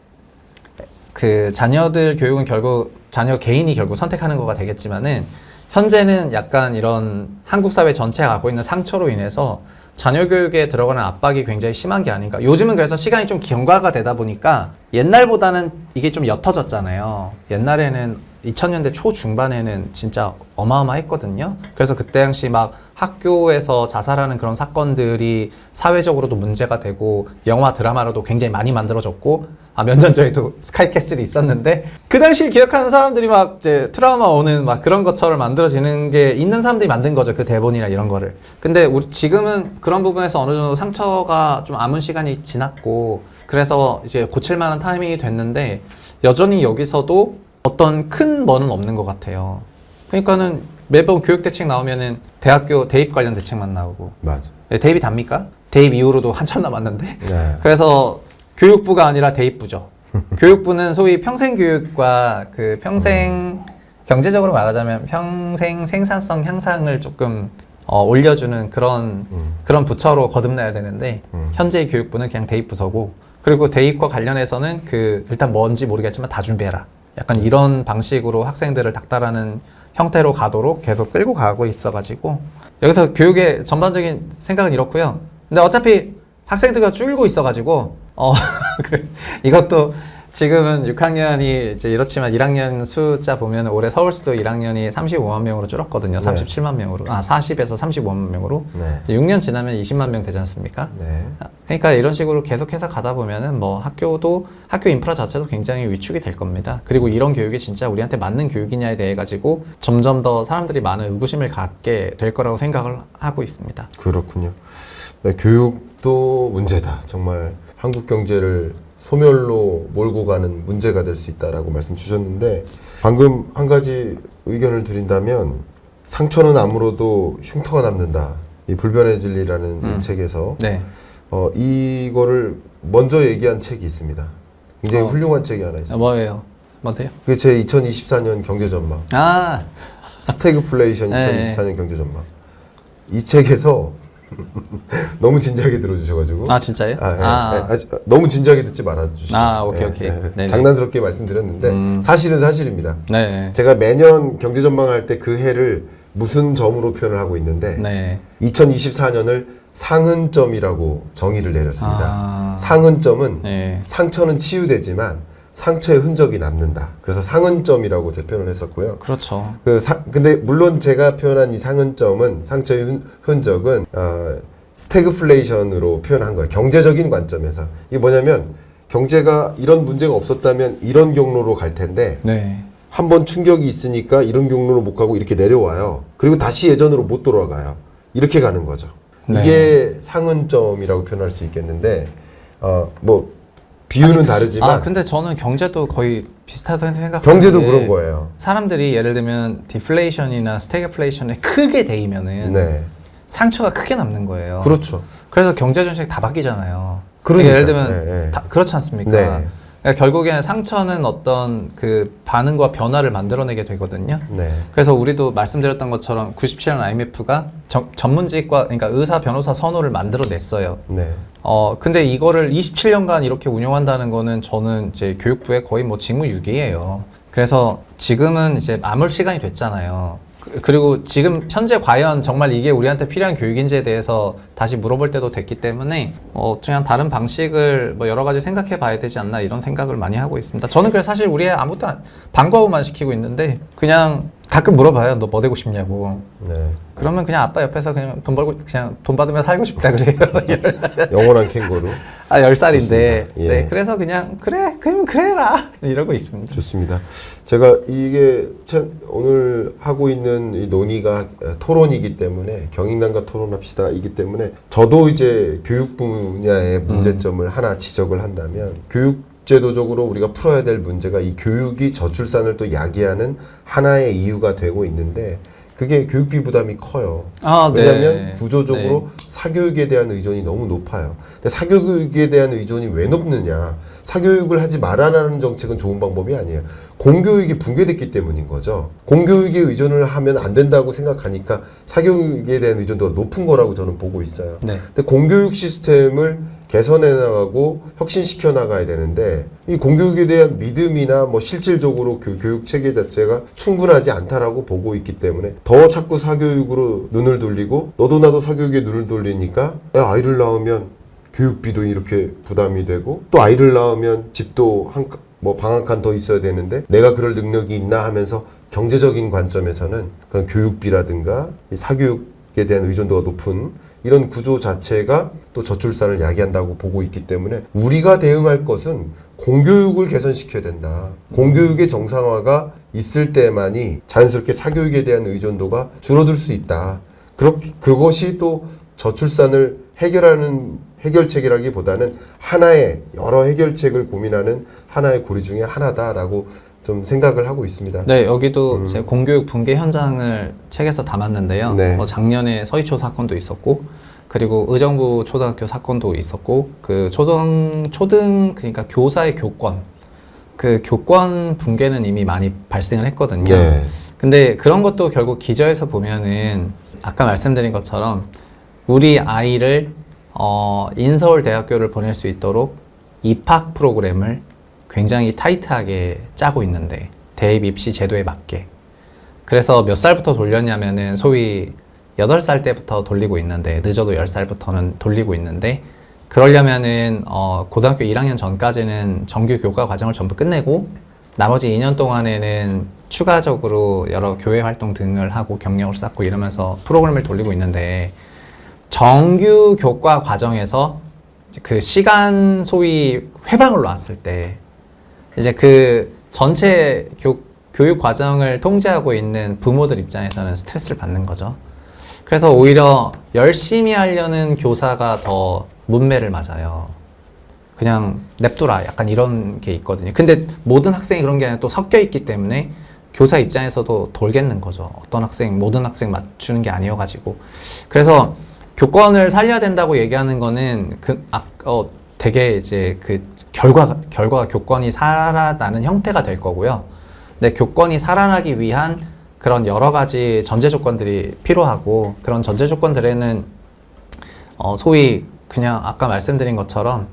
그 자녀들 교육은 결국 자녀 개인이 결국 선택하는 거가 되겠지만은 현재는 약간 이런 한국 사회 전체가 갖고 있는 상처로 인해서 자녀 교육에 들어가는 압박이 굉장히 심한 게 아닌가. 요즘은 그래서 시간이 좀 경과가 되다 보니까 옛날보다는 이게 좀 옅어졌잖아요. 옛날에는 2000년대 초중반에는 진짜 어마어마했거든요. 그래서 그때 당시 막 학교에서 자살하는 그런 사건들이 사회적으로도 문제가 되고 영화 드라마로도 굉장히 많이 만들어졌고 몇 년 전에도 스카이캐슬이 있었는데 그 당시를 기억하는 사람들이 막 이제 트라우마 오는 막 그런 것처럼 만들어지는 게 있는 사람들이 만든 거죠. 그 대본이나 이런 거를. 근데 우리 지금은 그런 부분에서 어느 정도 상처가 좀 남은 시간이 지났고 그래서 이제 고칠 만한 타이밍이 됐는데 여전히 여기서도 어떤 큰 뭐는 없는 것 같아요. 그러니까는 매번 교육 대책 나오면은 대학교 대입 관련 대책만 나오고. 맞아. 대입이 답니까? 대입 이후로도 한참 남았는데. 네. 그래서 교육부가 아니라 대입부죠. 교육부는 소위 평생교육과 그 평생 경제적으로 말하자면 평생 생산성 향상을 조금 올려주는 그런 부처로 거듭나야 되는데 현재의 교육부는 그냥 대입 부서고 그리고 대입과 관련해서는 일단 뭔지 모르겠지만 다 준비해라. 약간 이런 방식으로 학생들을 닥달하는 형태로 가도록 계속 끌고 가고 있어가지고 여기서 교육의 전반적인 생각은 이렇고요. 근데 어차피 학생들과 줄고 있어가지고 그래서 이것도 지금은 6학년이 이제 이렇지만 1학년 숫자 보면 올해 서울시도 1학년이 35만 명으로 줄었거든요. 37만 명으로. 40에서 35만 명으로. 네. 6년 지나면 20만 명 되지 않습니까? 네. 그러니까 이런 식으로 계속해서 가다 보면은 뭐 학교 인프라 자체도 굉장히 위축이 될 겁니다. 그리고 이런 교육이 진짜 우리한테 맞는 교육이냐에 대해 가지고 점점 더 사람들이 많은 의구심을 갖게 될 거라고 생각을 하고 있습니다. 그렇군요. 네, 교육도 문제다. 정말 한국 경제를 소멸로 몰고 가는 문제가 될 수 있다라고 말씀 주셨는데 방금 한 가지 의견을 드린다면 상처는 아물어도 흉터가 남는다. 이 불변의 진리라는 이 책에서 네. 이거를 먼저 얘기한 책이 있습니다. 굉장히 훌륭한 책이 하나 있습니다. 뭐예요? 뭔데요? 그게 제 2024년 경제전망. 스태그플레이션 2024년 경제전망. 이 책에서 너무 진지하게 들어주셔가지고. 진짜요? 너무 진지하게 듣지 말아주시면. 오케이. 장난스럽게 말씀드렸는데 사실은 사실입니다. 네. 제가 매년 경제전망할 때 그 해를 무슨 점으로 표현을 하고 있는데 네. 2024년을 상흔점이라고 정의를 내렸습니다. 상흔점은 네. 상처는 치유되지만 상처의 흔적이 남는다. 그래서 상흔점이라고 제 표현을 했었고요. 그렇죠. 근데 물론 제가 표현한 이 상흔점은 상처의 흔적은 스태그플레이션으로 표현한 거예요. 경제적인 관점에서. 이게 뭐냐면 경제가 이런 문제가 없었다면 이런 경로로 갈 텐데 네. 한번 충격이 있으니까 이런 경로로 못 가고 이렇게 내려와요. 그리고 다시 예전으로 못 돌아가요. 이렇게 가는 거죠. 네. 이게 상흔점이라고 표현할 수 있겠는데 뭐 비유는 다르지만 근데 저는 경제도 거의 비슷하다고 생각하는데 경제도 그런 거예요. 사람들이 예를 들면 디플레이션이나 스태그플레이션에 크게 대이면은 네. 상처가 크게 남는 거예요. 그렇죠. 그래서 경제 정책 다 바뀌잖아요. 그러니까, 예를 들면 네. 그렇지 않습니까? 네. 그러니까 결국에는 상처는 어떤 반응과 변화를 만들어내게 되거든요. 네. 그래서 우리도 말씀드렸던 것처럼 97년 IMF가 전문직과 그러니까 의사 변호사 선호를 만들어냈어요. 네. 근데 이거를 27년간 이렇게 운영한다는 거는 저는 이제 교육부의 거의 뭐 직무유기예요. 그래서 지금은 이제 마물 시간이 됐잖아요. 그리고 지금 현재 과연 정말 이게 우리한테 필요한 교육인지에 대해서 다시 물어볼 때도 됐기 때문에 그냥 다른 방식을 뭐 여러 가지 생각해 봐야 되지 않나 이런 생각을 많이 하고 있습니다. 저는 그래서 사실 우리 애 아무것도 방과후만 시키고 있는데 그냥 가끔 물어봐요. 너 뭐 되고 싶냐고. 네. 그러면 그냥 아빠 옆에서 그냥 돈 받으면 살고 싶다 그래요. 영원한 캥거루. 10살인데. 좋습니다. 예. 네, 그래서 그냥 그럼 그래라 이러고 있습니다. 좋습니다. 제가 이게 오늘 하고 있는 이 논의가 토론이기 때문에 경인남과 토론합시다 이기 때문에 저도 이제 교육 분야의 문제점을 하나 지적을 한다면 제도적으로 우리가 풀어야 될 문제가 이 교육이 저출산을 또 야기하는 하나의 이유가 되고 있는데 그게 교육비 부담이 커요. 왜냐하면 구조적으로 사교육에 대한 의존이 너무 높아요. 근데 사교육에 대한 의존이 왜 높느냐? 사교육을 하지 말아라는 정책은 좋은 방법이 아니에요. 공교육이 붕괴됐기 때문인 거죠. 공교육에 의존을 하면 안 된다고 생각하니까 사교육에 대한 의존도가 높은 거라고 저는 보고 있어요. 네. 근데 공교육 시스템을 개선해 나가고 혁신시켜 나가야 되는데 이 공교육에 대한 믿음이나 뭐 실질적으로 교육 체계 자체가 충분하지 않다라고 보고 있기 때문에 더 자꾸 사교육으로 눈을 돌리고 너도 나도 사교육에 눈을 돌리니까 아이를 낳으면 교육비도 이렇게 부담이 되고 또 아이를 낳으면 집도 방 한 칸 더 있어야 되는데 내가 그럴 능력이 있나 하면서 경제적인 관점에서는 그런 교육비라든가 이 사교육에 대한 의존도가 높은 이런 구조 자체가 또 저출산을 야기한다고 보고 있기 때문에 우리가 대응할 것은 공교육을 개선시켜야 된다. 공교육의 정상화가 있을 때만이 자연스럽게 사교육에 대한 의존도가 줄어들 수 있다. 그것이 또 저출산을 해결하는 해결책이라기보다는 하나의 여러 해결책을 고민하는 하나의 고리 중에 하나다라고 좀 생각을 하고 있습니다. 네, 여기도 제 공교육 붕괴 현장을 책에서 담았는데요. 네. 작년에 서희초 사건도 있었고, 그리고 의정부 초등학교 사건도 있었고, 그러니까 교사의 교권, 그 교권 붕괴는 이미 많이 발생을 했거든요. 네. 근데 그런 것도 결국 기저에서 보면은 아까 말씀드린 것처럼 우리 아이를 인서울대학교를 보낼 수 있도록 입학 프로그램을 굉장히 타이트하게 짜고 있는데, 대입 입시 제도에 맞게. 그래서 몇 살부터 돌렸냐면은 소위 8살 때부터 돌리고 있는데, 늦어도 10살부터는 돌리고 있는데, 그러려면은 고등학교 1학년 전까지는 정규 교과 과정을 전부 끝내고 나머지 2년 동안에는 추가적으로 여러 교회 활동 등을 하고 경력을 쌓고 이러면서 프로그램을 돌리고 있는데, 정규 교과 과정에서 그 시간 소위 회방을 놨을 때 이제 그 전체 교육 과정을 통제하고 있는 부모들 입장에서는 스트레스를 받는 거죠. 그래서 오히려 열심히 하려는 교사가 더 문매를 맞아요. 그냥 냅두라, 약간 이런 게 있거든요. 근데 모든 학생이 그런 게 아니라 또 섞여 있기 때문에 교사 입장에서도 돌겠는 거죠. 어떤 학생, 모든 학생 맞추는 게 아니어가지고. 그래서 교권을 살려야 된다고 얘기하는 거는 되게 이제 그 결과가 교권이 살아나는 형태가 될 거고요. 근데 교권이 살아나기 위한 그런 여러 가지 전제 조건들이 필요하고, 그런 전제 조건들에는 소위 그냥 아까 말씀드린 것처럼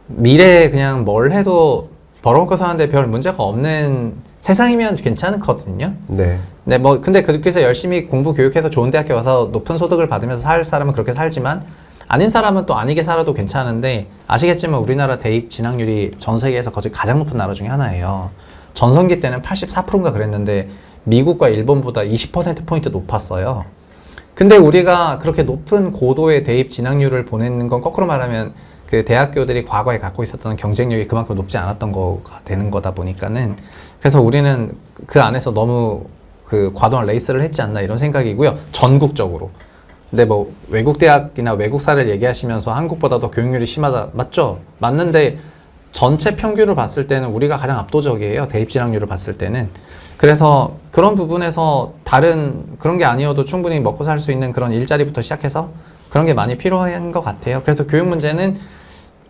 미래에 그냥 뭘 해도 벌어먹고 사는데 별 문제가 없는 세상이면 괜찮거든요. 네. 네, 근데 그렇게 해서 열심히 공부 교육해서 좋은 대학교 와서 높은 소득을 받으면서 살 사람은 그렇게 살지만, 아닌 사람은 또 아니게 살아도 괜찮은데, 아시겠지만 우리나라 대입 진학률이 전 세계에서 거의 가장 높은 나라 중에 하나예요. 전성기 때는 84%인가 그랬는데 미국과 일본보다 20%포인트 높았어요. 근데 우리가 그렇게 높은 고도의 대입 진학률을 보내는 건 거꾸로 말하면 그 대학교들이 과거에 갖고 있었던 경쟁력이 그만큼 높지 않았던 거가 되는 거다 보니까는, 그래서 우리는 그 안에서 너무 그 과도한 레이스를 했지 않나 이런 생각이고요. 전국적으로. 근데 외국 대학이나 외국사를 얘기하시면서 한국보다 더 교육률이 심하다. 맞죠? 맞는데 전체 평균을 봤을 때는 우리가 가장 압도적이에요. 대입 진학률을 봤을 때는. 그래서 그런 부분에서 다른 그런 게 아니어도 충분히 먹고 살 수 있는 그런 일자리부터 시작해서 그런 게 많이 필요한 것 같아요. 그래서 교육 문제는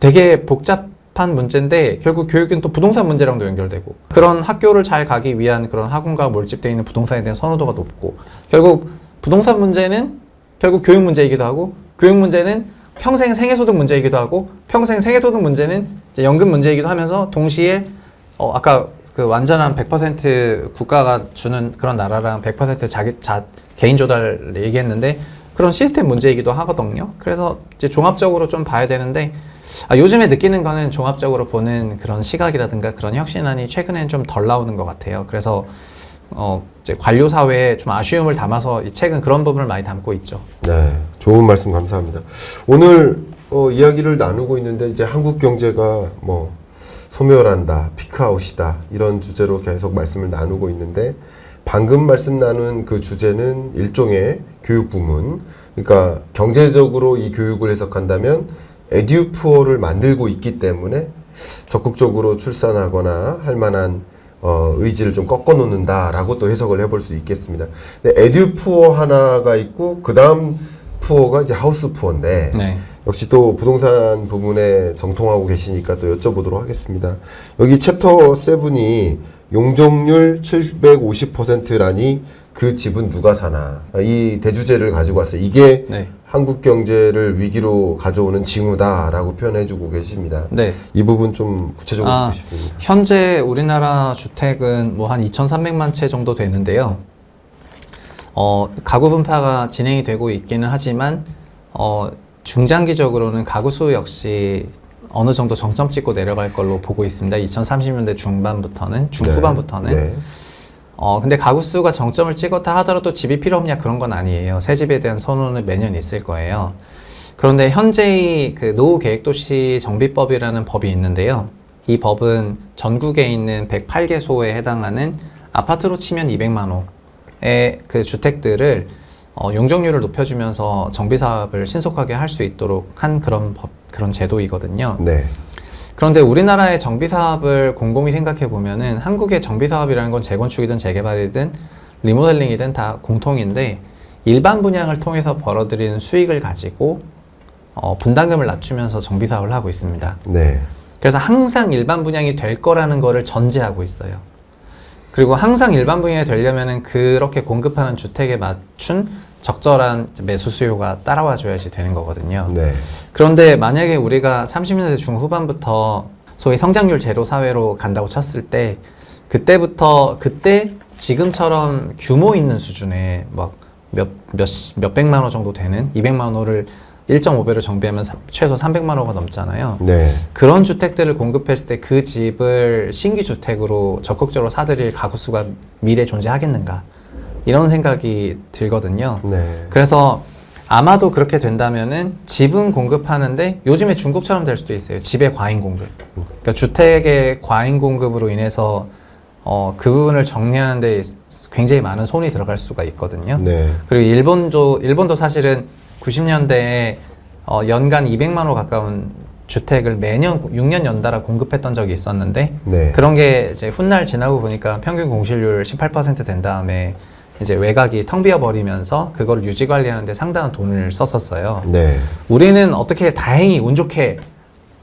되게 복잡한 문제인데, 결국 교육은 또 부동산 문제랑도 연결되고, 그런 학교를 잘 가기 위한 그런 학원과 몰집되어 있는 부동산에 대한 선호도가 높고, 결국 부동산 문제는 결국 교육 문제이기도 하고, 교육 문제는 평생 생애소득 문제이기도 하고, 평생 생애소득 문제는 이제 연금 문제이기도 하면서, 동시에 아까 그 완전한 100% 국가가 주는 그런 나라랑 100% 개인 조달 얘기했는데, 그런 시스템 문제이기도 하거든요. 그래서 이제 종합적으로 좀 봐야 되는데, 요즘에 느끼는 거는 종합적으로 보는 그런 시각이라든가 그런 혁신안이 최근엔 좀 덜 나오는 것 같아요. 그래서 이제 관료 사회에 좀 아쉬움을 담아서 이 책은 그런 부분을 많이 담고 있죠. 네, 좋은 말씀 감사합니다. 오늘 이야기를 나누고 있는데, 이제 한국 경제가 소멸한다, 피크아웃이다, 이런 주제로 계속 말씀을 나누고 있는데, 방금 말씀 나눈 그 주제는 일종의 교육 부문, 그러니까 경제적으로 이 교육을 해석한다면 에듀푸어를 만들고 있기 때문에 적극적으로 출산하거나 할 만한 의지를 좀 꺾어 놓는다라고 또 해석을 해볼 수 있겠습니다. 근데 에듀푸어 하나가 있고, 그 다음 푸어가 이제 하우스 푸어인데, 네. 역시 또 부동산 부분에 정통하고 계시니까 또 여쭤보도록 하겠습니다. 여기 챕터 7이 용적률 750%라니 그 집은 누가 사나, 이 대주제를 가지고 왔어요. 이게 네. 한국 경제를 위기로 가져오는 징후다라고 표현해주고 계십니다. 네. 이 부분 좀 구체적으로 듣고 싶습니다. 현재 우리나라 주택은 한 2,300만 채 정도 되는데요. 가구 분파가 진행이 되고 있기는 하지만 중장기적으로는 가구 수 역시 어느 정도 정점 찍고 내려갈 걸로 보고 있습니다. 2030년대 중반부터는, 중후반부터는. 네. 근데 가구 수가 정점을 찍었다 하더라도 집이 필요 없냐, 그런 건 아니에요. 새 집에 대한 선호는 매년 있을 거예요. 그런데 현재의 그 노후계획도시 정비법이라는 법이 있는데요. 이 법은 전국에 있는 108개소에 해당하는 아파트로 치면 200만 호의 그 주택들을 용적률을 높여주면서 정비사업을 신속하게 할 수 있도록 한 그런 제도이거든요. 네. 그런데 우리나라의 정비사업을 곰곰이 생각해 보면은, 한국의 정비사업이라는 건 재건축이든 재개발이든 리모델링이든 다 공통인데, 일반 분양을 통해서 벌어들이는 수익을 가지고 분담금을 낮추면서 정비사업을 하고 있습니다. 네. 그래서 항상 일반 분양이 될 거라는 거를 전제하고 있어요. 그리고 항상 일반 분양이 되려면은 그렇게 공급하는 주택에 맞춘 적절한 매수 수요가 따라와줘야지 되는 거거든요. 네. 그런데 만약에 우리가 30년대 중후반부터 소위 성장률 제로 사회로 간다고 쳤을 때 그때 지금처럼 규모 있는 수준의 막 몇백만 원 정도 되는 200만 원을 1.5배로 정비하면 최소 300만 원가 넘잖아요. 네. 그런 주택들을 공급했을 때 그 집을 신규 주택으로 적극적으로 사들일 가구 수가 미래에 존재하겠는가 이런 생각이 들거든요. 네. 그래서 아마도 그렇게 된다면은 집은 공급하는데 요즘에 중국처럼 될 수도 있어요. 집의 과잉 공급. 그러니까 주택의 과잉 공급으로 인해서 그 부분을 정리하는데 굉장히 많은 손이 들어갈 수가 있거든요. 네. 그리고 일본도 사실은 90년대에 연간 200만 호 가까운 주택을 매년 6년 연달아 공급했던 적이 있었는데 네. 그런 게 이제 훗날 지나고 보니까 평균 공실률 18% 된 다음에 이제 외곽이 텅 비어 버리면서 그걸 유지 관리하는데 상당한 돈을 썼었어요. 네. 우리는 어떻게 다행히 운 좋게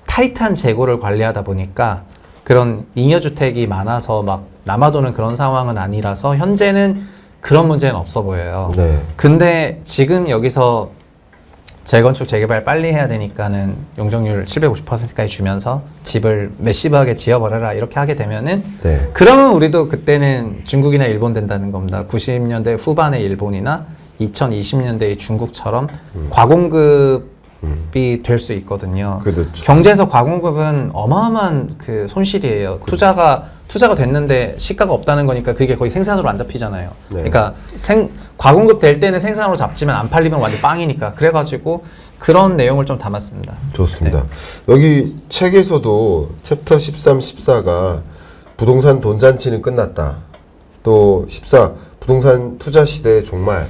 타이트한 재고를 관리하다 보니까 그런 잉여주택이 많아서 막 남아도는 그런 상황은 아니라서 현재는 그런 문제는 없어 보여요. 네. 근데 지금 여기서 재건축, 재개발 빨리 해야 되니까는 용적률 750%까지 주면서 집을 매시브하게 지어버려라 이렇게 하게 되면은 네. 그러면 우리도 그때는 중국이나 일본 된다는 겁니다. 90년대 후반의 일본이나 2020년대의 중국처럼 과공급이 될 수 있거든요. 그렇죠. 경제에서 과공급은 어마어마한 그 손실이에요. 투자가 됐는데 시가가 없다는 거니까 그게 거의 생산으로 안 잡히잖아요. 네. 그러니까 과공급 될 때는 생산으로 잡지만 안 팔리면 완전 빵이니까. 그래가지고 그런 내용을 좀 담았습니다. 좋습니다. 여기 책에서도 챕터 13, 14가 부동산 돈잔치는 끝났다. 또 14, 부동산 투자 시대의 종말.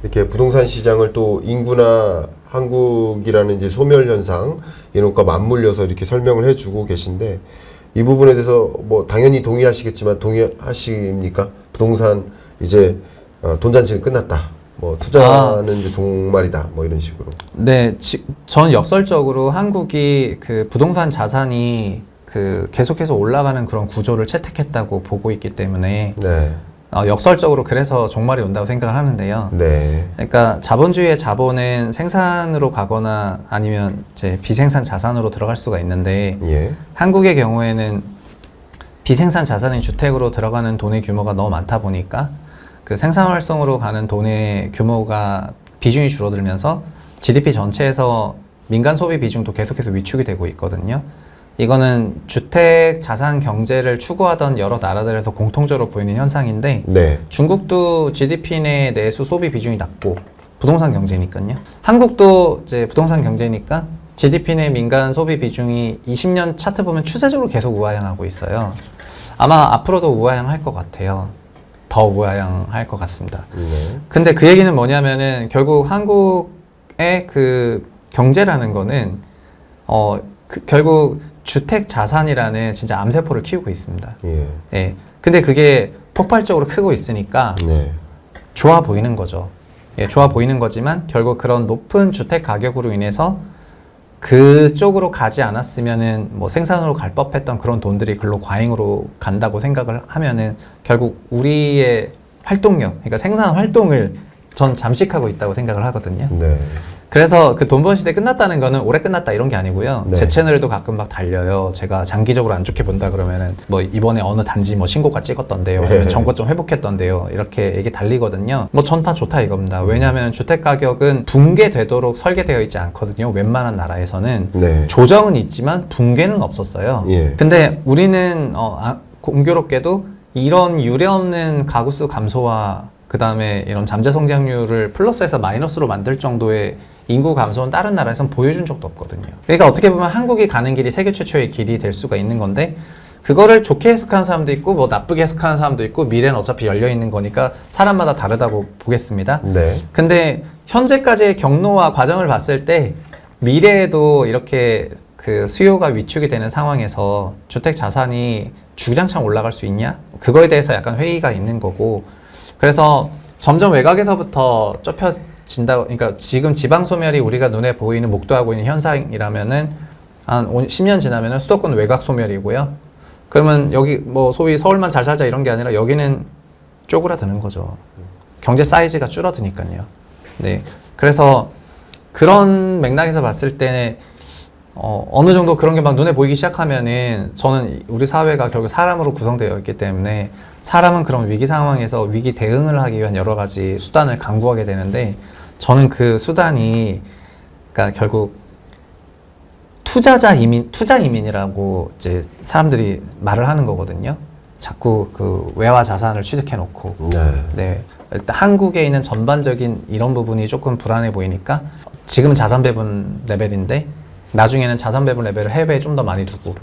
이렇게 부동산 시장을 또 인구나 한국이라는 이제 소멸 현상 이런 것과 맞물려서 이렇게 설명을 해주고 계신데 이 부분에 대해서 뭐 당연히 동의하시겠지만 동의하십니까? 부동산 이제 돈잔치는 끝났다. 뭐 투자는 이제 종말이다. 뭐 이런 식으로. 네, 전 역설적으로 한국이 그 부동산 자산이 그 계속해서 올라가는 그런 구조를 채택했다고 보고 있기 때문에 네. 역설적으로 그래서 종말이 온다고 생각을 하는데요. 네. 그러니까 자본주의의 자본은 생산으로 가거나 아니면 이제 비생산 자산으로 들어갈 수가 있는데 예. 한국의 경우에는 비생산 자산인 주택으로 들어가는 돈의 규모가 너무 많다 보니까 그 생산 활성으로 가는 돈의 규모가 비중이 줄어들면서 GDP 전체에서 민간 소비 비중도 계속해서 위축이 되고 있거든요. 이거는 주택 자산 경제를 추구하던 여러 나라들에서 공통적으로 보이는 현상인데 네. 중국도 GDP 내 내수 소비 비중이 낮고 부동산 경제니까요. 한국도 이제 부동산 경제니까 GDP 내 민간 소비 비중이 20년 차트 보면 추세적으로 계속 우하향하고 있어요. 아마 앞으로도 우하향할 것 같아요. 더 우하향할 것 같습니다. 네. 근데 그 얘기는 뭐냐면은 결국 한국의 그 경제라는 거는 결국 주택 자산이라는 진짜 암세포를 키우고 있습니다. 예. 예. 근데 그게 폭발적으로 크고 있으니까 네. 좋아 보이는 거죠. 예, 좋아 보이는 거지만 결국 그런 높은 주택 가격으로 인해서 그쪽으로 가지 않았으면은 뭐 생산으로 갈 법했던 그런 돈들이 글로 과잉으로 간다고 생각을 하면은 결국 우리의 활동력, 그러니까 생산 활동을 전 잠식하고 있다고 생각을 하거든요. 네. 그래서 그 돈 번 시대 끝났다는 거는 올해 끝났다 이런 게 아니고요. 네. 제 채널에도 가끔 막 달려요. 제가 장기적으로 안 좋게 본다 그러면은 뭐 이번에 어느 단지 뭐 신고가 찍었던데요. 아니면 정거 좀 회복했던데요. 이렇게 얘기 달리거든요. 뭐 전 다 좋다 이겁니다. 왜냐하면 주택 가격은 붕괴되도록 설계되어 있지 않거든요. 웬만한 나라에서는. 네. 조정은 있지만 붕괴는 없었어요. 예. 근데 우리는 공교롭게도 이런 유례없는 가구수 감소와 그 다음에 이런 잠재 성장률을 플러스에서 마이너스로 만들 정도의 인구 감소는 다른 나라에선 보여준 적도 없거든요. 그러니까 어떻게 보면 한국이 가는 길이 세계 최초의 길이 될 수가 있는 건데 그거를 좋게 해석하는 사람도 있고 뭐 나쁘게 해석하는 사람도 있고 미래는 어차피 열려 있는 거니까 사람마다 다르다고 보겠습니다. 네. 근데 현재까지의 경로와 과정을 봤을 때 미래에도 이렇게 그 수요가 위축이 되는 상황에서 주택 자산이 주구장창 올라갈 수 있냐? 그거에 대해서 약간 회의가 있는 거고 그래서 점점 외곽에서부터 좁혀진다. 그러니까 지금 지방 소멸이 우리가 눈에 보이는 목도하고 있는 현상이라면은 한 10년 지나면은 수도권 외곽 소멸이고요. 그러면 여기 뭐 소위 서울만 잘 살자 이런 게 아니라 여기는 쪼그라드는 거죠. 경제 사이즈가 줄어드니까요. 네. 그래서 그런 맥락에서 봤을 때 어느 정도 그런 게 막 눈에 보이기 시작하면은 저는 우리 사회가 결국 사람으로 구성되어 있기 때문에 사람은 그런 위기 상황에서 위기 대응을 하기 위한 여러 가지 수단을 강구하게 되는데 저는 그 수단이 그러니까 결국 투자 이민이라고 이제 사람들이 말을 하는 거거든요. 자꾸 그 외화 자산을 취득해 놓고 네. 일단 한국에 있는 전반적인 이런 부분이 조금 불안해 보이니까 지금은 자산 배분 레벨인데 나중에는 자산 배분 레벨을 해외에 좀 더 많이 두고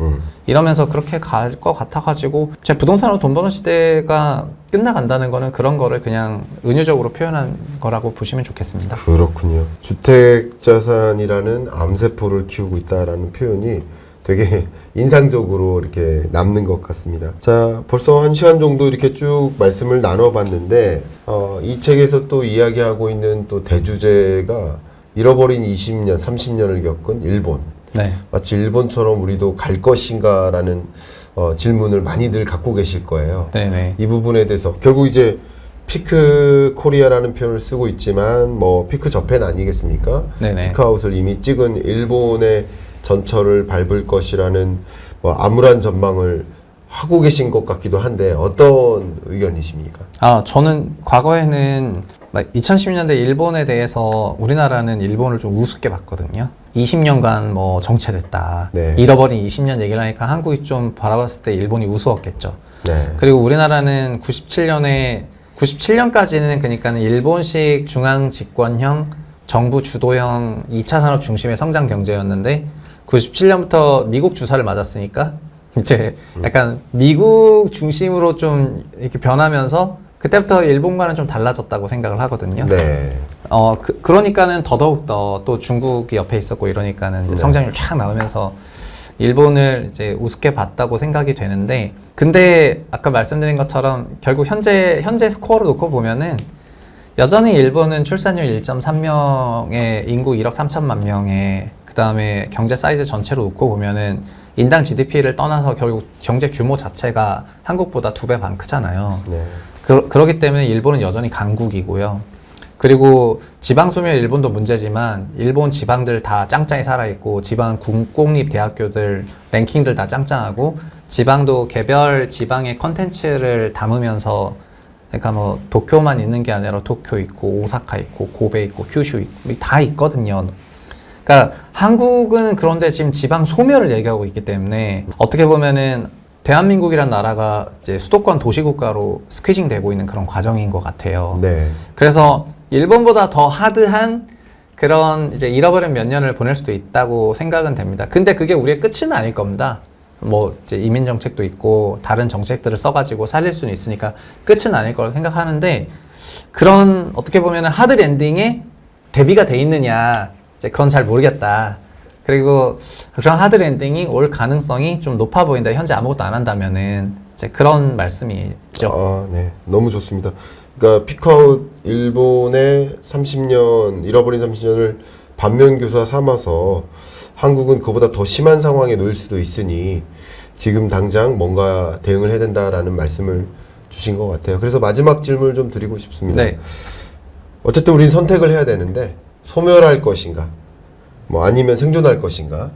이러면서 그렇게 갈 것 같아가지고 제 부동산으로 돈 버는 시대가 끝나간다는 거는 그런 거를 그냥 은유적으로 표현한 거라고 보시면 좋겠습니다. 그렇군요. 주택 자산이라는 암세포를 키우고 있다라는 표현이 되게 인상적으로 이렇게 남는 것 같습니다. 자, 벌써 1시간 정도 이렇게 쭉 말씀을 나눠봤는데 이 책에서 또 이야기하고 있는 또 대주제가 잃어버린 20년, 30년을 겪은 일본. 네. 마치 일본처럼 우리도 갈 것인가라는 질문을 많이들 갖고 계실 거예요. 네네. 이 부분에 대해서 결국 이제 피크 코리아라는 표현을 쓰고 있지만 뭐 피크 저펜 아니겠습니까? 네네. 피크아웃을 이미 찍은 일본의 전철을 밟을 것이라는 뭐 암울한 전망을 하고 계신 것 같기도 한데 어떤 의견이십니까? 저는 과거에는 2010년대 일본에 대해서 우리나라는 일본을 좀 우습게 봤거든요. 20년간 뭐 정체됐다. 네. 잃어버린 20년 얘기를 하니까 한국이 좀 바라봤을 때 일본이 우스웠겠죠. 네. 그리고 우리나라는 97년까지는 그러니까는 일본식 중앙 집권형 정부 주도형 2차 산업 중심의 성장 경제였는데 97년부터 미국 주사를 맞았으니까 이제 약간 미국 중심으로 좀 이렇게 변하면서 그때부터 일본과는 좀 달라졌다고 생각을 하거든요. 네. 그러니까는 더더욱더 또 중국이 옆에 있었고 이러니까는 이제 네. 성장률 쫙 나오면서 일본을 이제 우습게 봤다고 생각이 되는데 근데 아까 말씀드린 것처럼 결국 현재 스코어를 놓고 보면은 여전히 일본은 출산율 1.3명에 인구 1억 3천만 명에 그 다음에 경제 사이즈 전체로 놓고 보면은 인당 GDP를 떠나서 결국 경제 규모 자체가 한국보다 2배 반 크잖아요. 네. 그렇기 때문에 일본은 여전히 강국이고요. 그리고 지방 소멸 일본도 문제지만 일본 지방들 다 짱짱이 살아있고 지방 공립 대학교들 랭킹들 다 짱짱하고 지방도 개별 지방의 컨텐츠를 담으면서 그러니까 뭐 도쿄만 있는 게 아니라 도쿄 있고 오사카 있고 고베 있고 큐슈 있고 다 있거든요. 그러니까 한국은 그런데 지금 지방 소멸을 얘기하고 있기 때문에 어떻게 보면은 대한민국이란 나라가 이제 수도권 도시국가로 스퀴징 되고 있는 그런 과정인 것 같아요. 네. 그래서 일본보다 더 하드한 그런 이제 잃어버린 몇 년을 보낼 수도 있다고 생각은 됩니다. 근데 그게 우리의 끝은 아닐 겁니다. 뭐 이제 이민 정책도 있고 다른 정책들을 써가지고 살릴 수는 있으니까 끝은 아닐 거라고 생각하는데 그런 어떻게 보면 하드 랜딩에 대비가 돼 있느냐 이제 그건 잘 모르겠다. 그리고 그런 하드 랜딩이 올 가능성이 좀 높아 보인다. 현재 아무것도 안 한다면은 이제 그런 말씀이죠. 네. 너무 좋습니다. 그러니까 피크아웃 일본의 30년 잃어버린 30년을 반면교사 삼아서 한국은 그보다 더 심한 상황에 놓일 수도 있으니 지금 당장 뭔가 대응을 해야 된다라는 말씀을 주신 것 같아요. 그래서 마지막 질문을 좀 드리고 싶습니다. 네. 어쨌든 우리는 선택을 해야 되는데 소멸할 것인가 뭐 아니면 생존할 것인가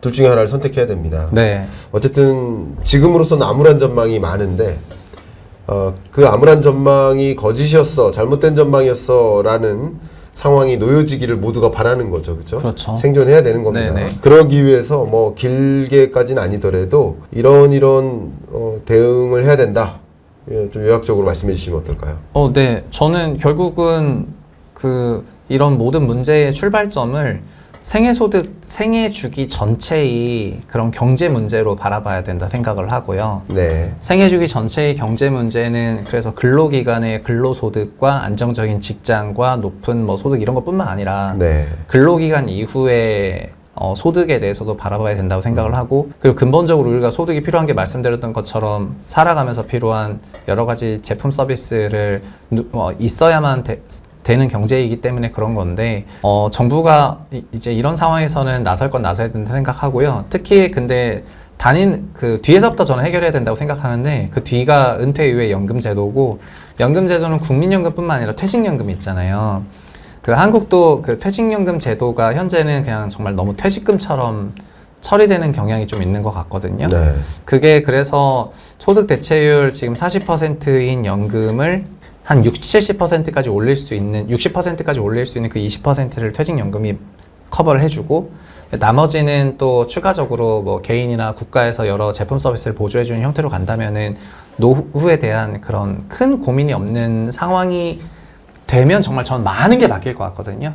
둘 중에 하나를 선택해야 됩니다. 네. 어쨌든 지금으로서는 암울한 전망이 많은데 그 암울한 전망이 거짓이었어 잘못된 전망이었어 라는 상황이 놓여지기를 모두가 바라는 거죠. 그렇죠? 그렇죠. 생존해야 되는 겁니다. 네네. 그러기 위해서 뭐 길게까지는 아니더라도 이런 대응을 해야 된다. 예, 좀 요약적으로 말씀해 주시면 어떨까요? 네. 저는 결국은 이런 모든 문제의 출발점을 생애 주기 전체의 그런 경제 문제로 바라봐야 된다 생각을 하고요. 네. 생애 주기 전체의 경제 문제는 그래서 근로기간의 근로소득과 안정적인 직장과 높은 뭐 소득 이런 것뿐만 아니라 네. 근로기간 이후에 소득에 대해서도 바라봐야 된다고 생각을 하고 그리고 근본적으로 우리가 소득이 필요한 게 말씀드렸던 것처럼 살아가면서 필요한 여러 가지 제품 서비스를 있어야만 되는 경제이기 때문에 그런 건데 정부가 이제 이런 상황에서는 나설 건 나서야 된다 생각하고요. 특히 근데 그 뒤에서부터 저는 해결해야 된다고 생각하는데, 그 뒤가 은퇴 이후의 연금 제도고, 연금 제도는 국민연금뿐만 아니라 퇴직연금이 있잖아요. 그 한국도 그 퇴직연금 제도가 현재는 그냥 정말 너무 퇴직금처럼 처리되는 경향이 좀 있는 것 같거든요. 네. 그게 그래서 소득 대체율 지금 40%인 연금을 한 60, 70%까지 올릴 수 있는, 60%까지 올릴 수 있는 그 20%를 퇴직연금이 커버를 해주고, 나머지는 또 추가적으로 뭐 개인이나 국가에서 여러 제품 서비스를 보조해주는 형태로 간다면은 노후에 대한 그런 큰 고민이 없는 상황이 되면 정말 저는 많은 게 바뀔 것 같거든요.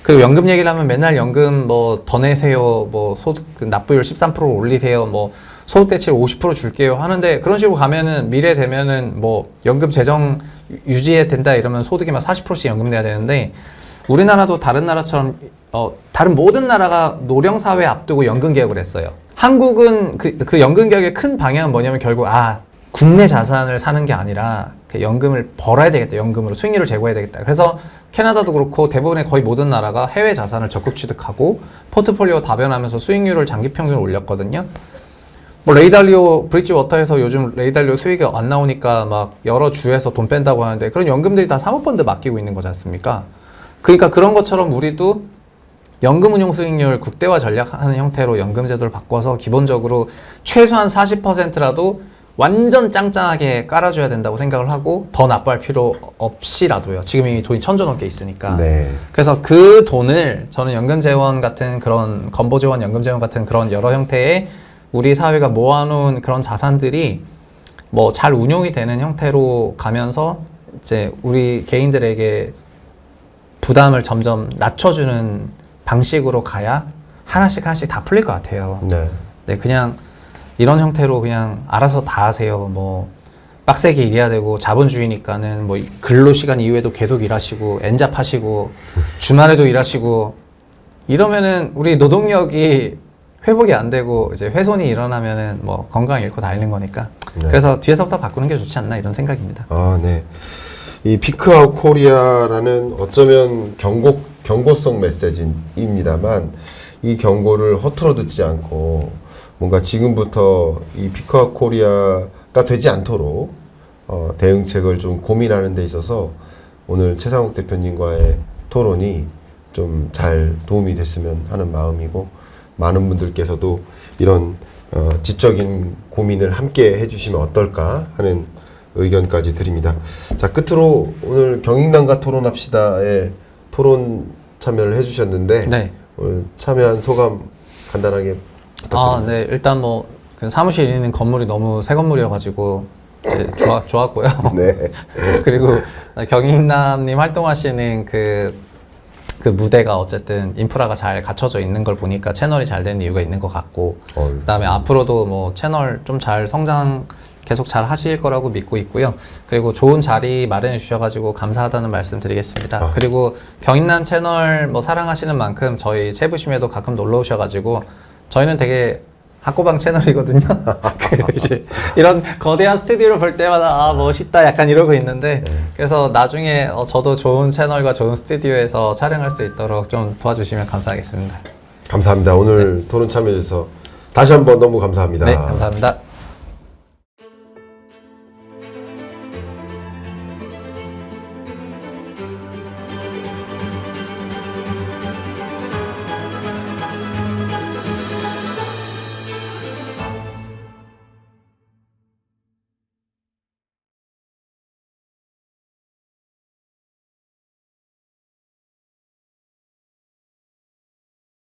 그리고 연금 얘기를 하면 맨날 연금 뭐 더 내세요, 뭐 소득 그 납부율 13% 올리세요, 뭐 소득 대체율 50% 줄게요 하는데, 그런 식으로 가면은 미래 되면은 뭐 연금 재정 유지해 된다 이러면 소득이 막 40%씩 연금 내야 되는데, 우리나라도 다른 나라처럼 다른 모든 나라가 노령 사회 앞두고 연금 개혁을 했어요. 한국은 그 연금 개혁의 큰 방향은 뭐냐면 결국 국내 자산을 사는 게 아니라 연금을 벌어야 되겠다. 연금으로 수익률을 제고해야 되겠다. 그래서 캐나다도 그렇고 대부분의 거의 모든 나라가 해외 자산을 적극 취득하고 포트폴리오 다변하면서 수익률을 장기 평균으로 올렸거든요. 뭐 레이달리오 브릿지워터에서 요즘 레이달리오 수익이 안 나오니까 막 여러 주에서 돈 뺀다고 하는데, 그런 연금들이 다 사모펀드 맡기고 있는 거지 않습니까? 그러니까 그런 것처럼 우리도 연금 운용 수익률 극대화 전략하는 형태로 연금 제도를 바꿔서 기본적으로 최소한 40%라도 완전 짱짱하게 깔아줘야 된다고 생각을 하고, 더 납부할 필요 없이라도요. 지금 이미 돈이 1,000조 넘게 있으니까. 네. 그래서 그 돈을 저는 연금재원 같은 그런 건보재원, 연금재원 같은 그런 여러 형태의 우리 사회가 모아놓은 그런 자산들이 뭐 잘 운용이 되는 형태로 가면서 이제 우리 개인들에게 부담을 점점 낮춰주는 방식으로 가야 하나씩 다 풀릴 것 같아요. 네. 네, 그냥 이런 형태로 그냥 알아서 다 하세요. 뭐 빡세게 일해야 되고, 자본주의니까는 뭐 근로 시간 이후에도 계속 일하시고, 엔잡 하시고, 주말에도 일하시고, 이러면은 우리 노동력이 회복이 안 되고 이제 훼손이 일어나면은 뭐 건강 잃고 다 잃는 거니까. 네. 그래서 뒤에서부터 바꾸는 게 좋지 않나 이런 생각입니다. 네. 이 피크아웃 코리아라는 어쩌면 경고성 메시지입니다만, 이 경고를 허투루 듣지 않고 뭔가 지금부터 이 피크아웃 코리아가 되지 않도록 대응책을 좀 고민하는 데 있어서 오늘 최상욱 대표님과의 토론이 좀 잘 도움이 됐으면 하는 마음이고, 많은 분들께서도 이런 지적인 고민을 함께 해주시면 어떨까 하는 의견까지 드립니다. 자, 끝으로 오늘 경인남과 토론합시다에 토론 참여를 해주셨는데, 네. 오늘 참여한 소감 간단하게 부탁드립니다. 네. 일단 뭐 그 사무실 있는 건물이 너무 새 건물이어가지고 이제 좋았고요. 네. 그리고 경인남님 활동하시는 그 무대가 어쨌든 인프라가 잘 갖춰져 있는 걸 보니까 채널이 잘 되는 이유가 있는 것 같고, 그다음에 앞으로도 뭐 채널 좀 잘 성장 계속 잘 하실 거라고 믿고 있고요. 그리고 좋은 자리 마련해 주셔가지고 감사하다는 말씀 드리겠습니다. 그리고 경인남 채널 뭐 사랑하시는 만큼 저희 세부심에도 가끔 놀러 오셔가지고, 저희는 되게 학고방 채널이거든요. 이제 이런 거대한 스튜디오를 볼 때마다 멋있다 약간 이러고 있는데, 그래서 나중에 저도 좋은 채널과 좋은 스튜디오에서 촬영할 수 있도록 좀 도와주시면 감사하겠습니다. 감사합니다. 오늘 토론 참여해주셔서 다시 한번 너무 감사합니다. 네, 감사합니다.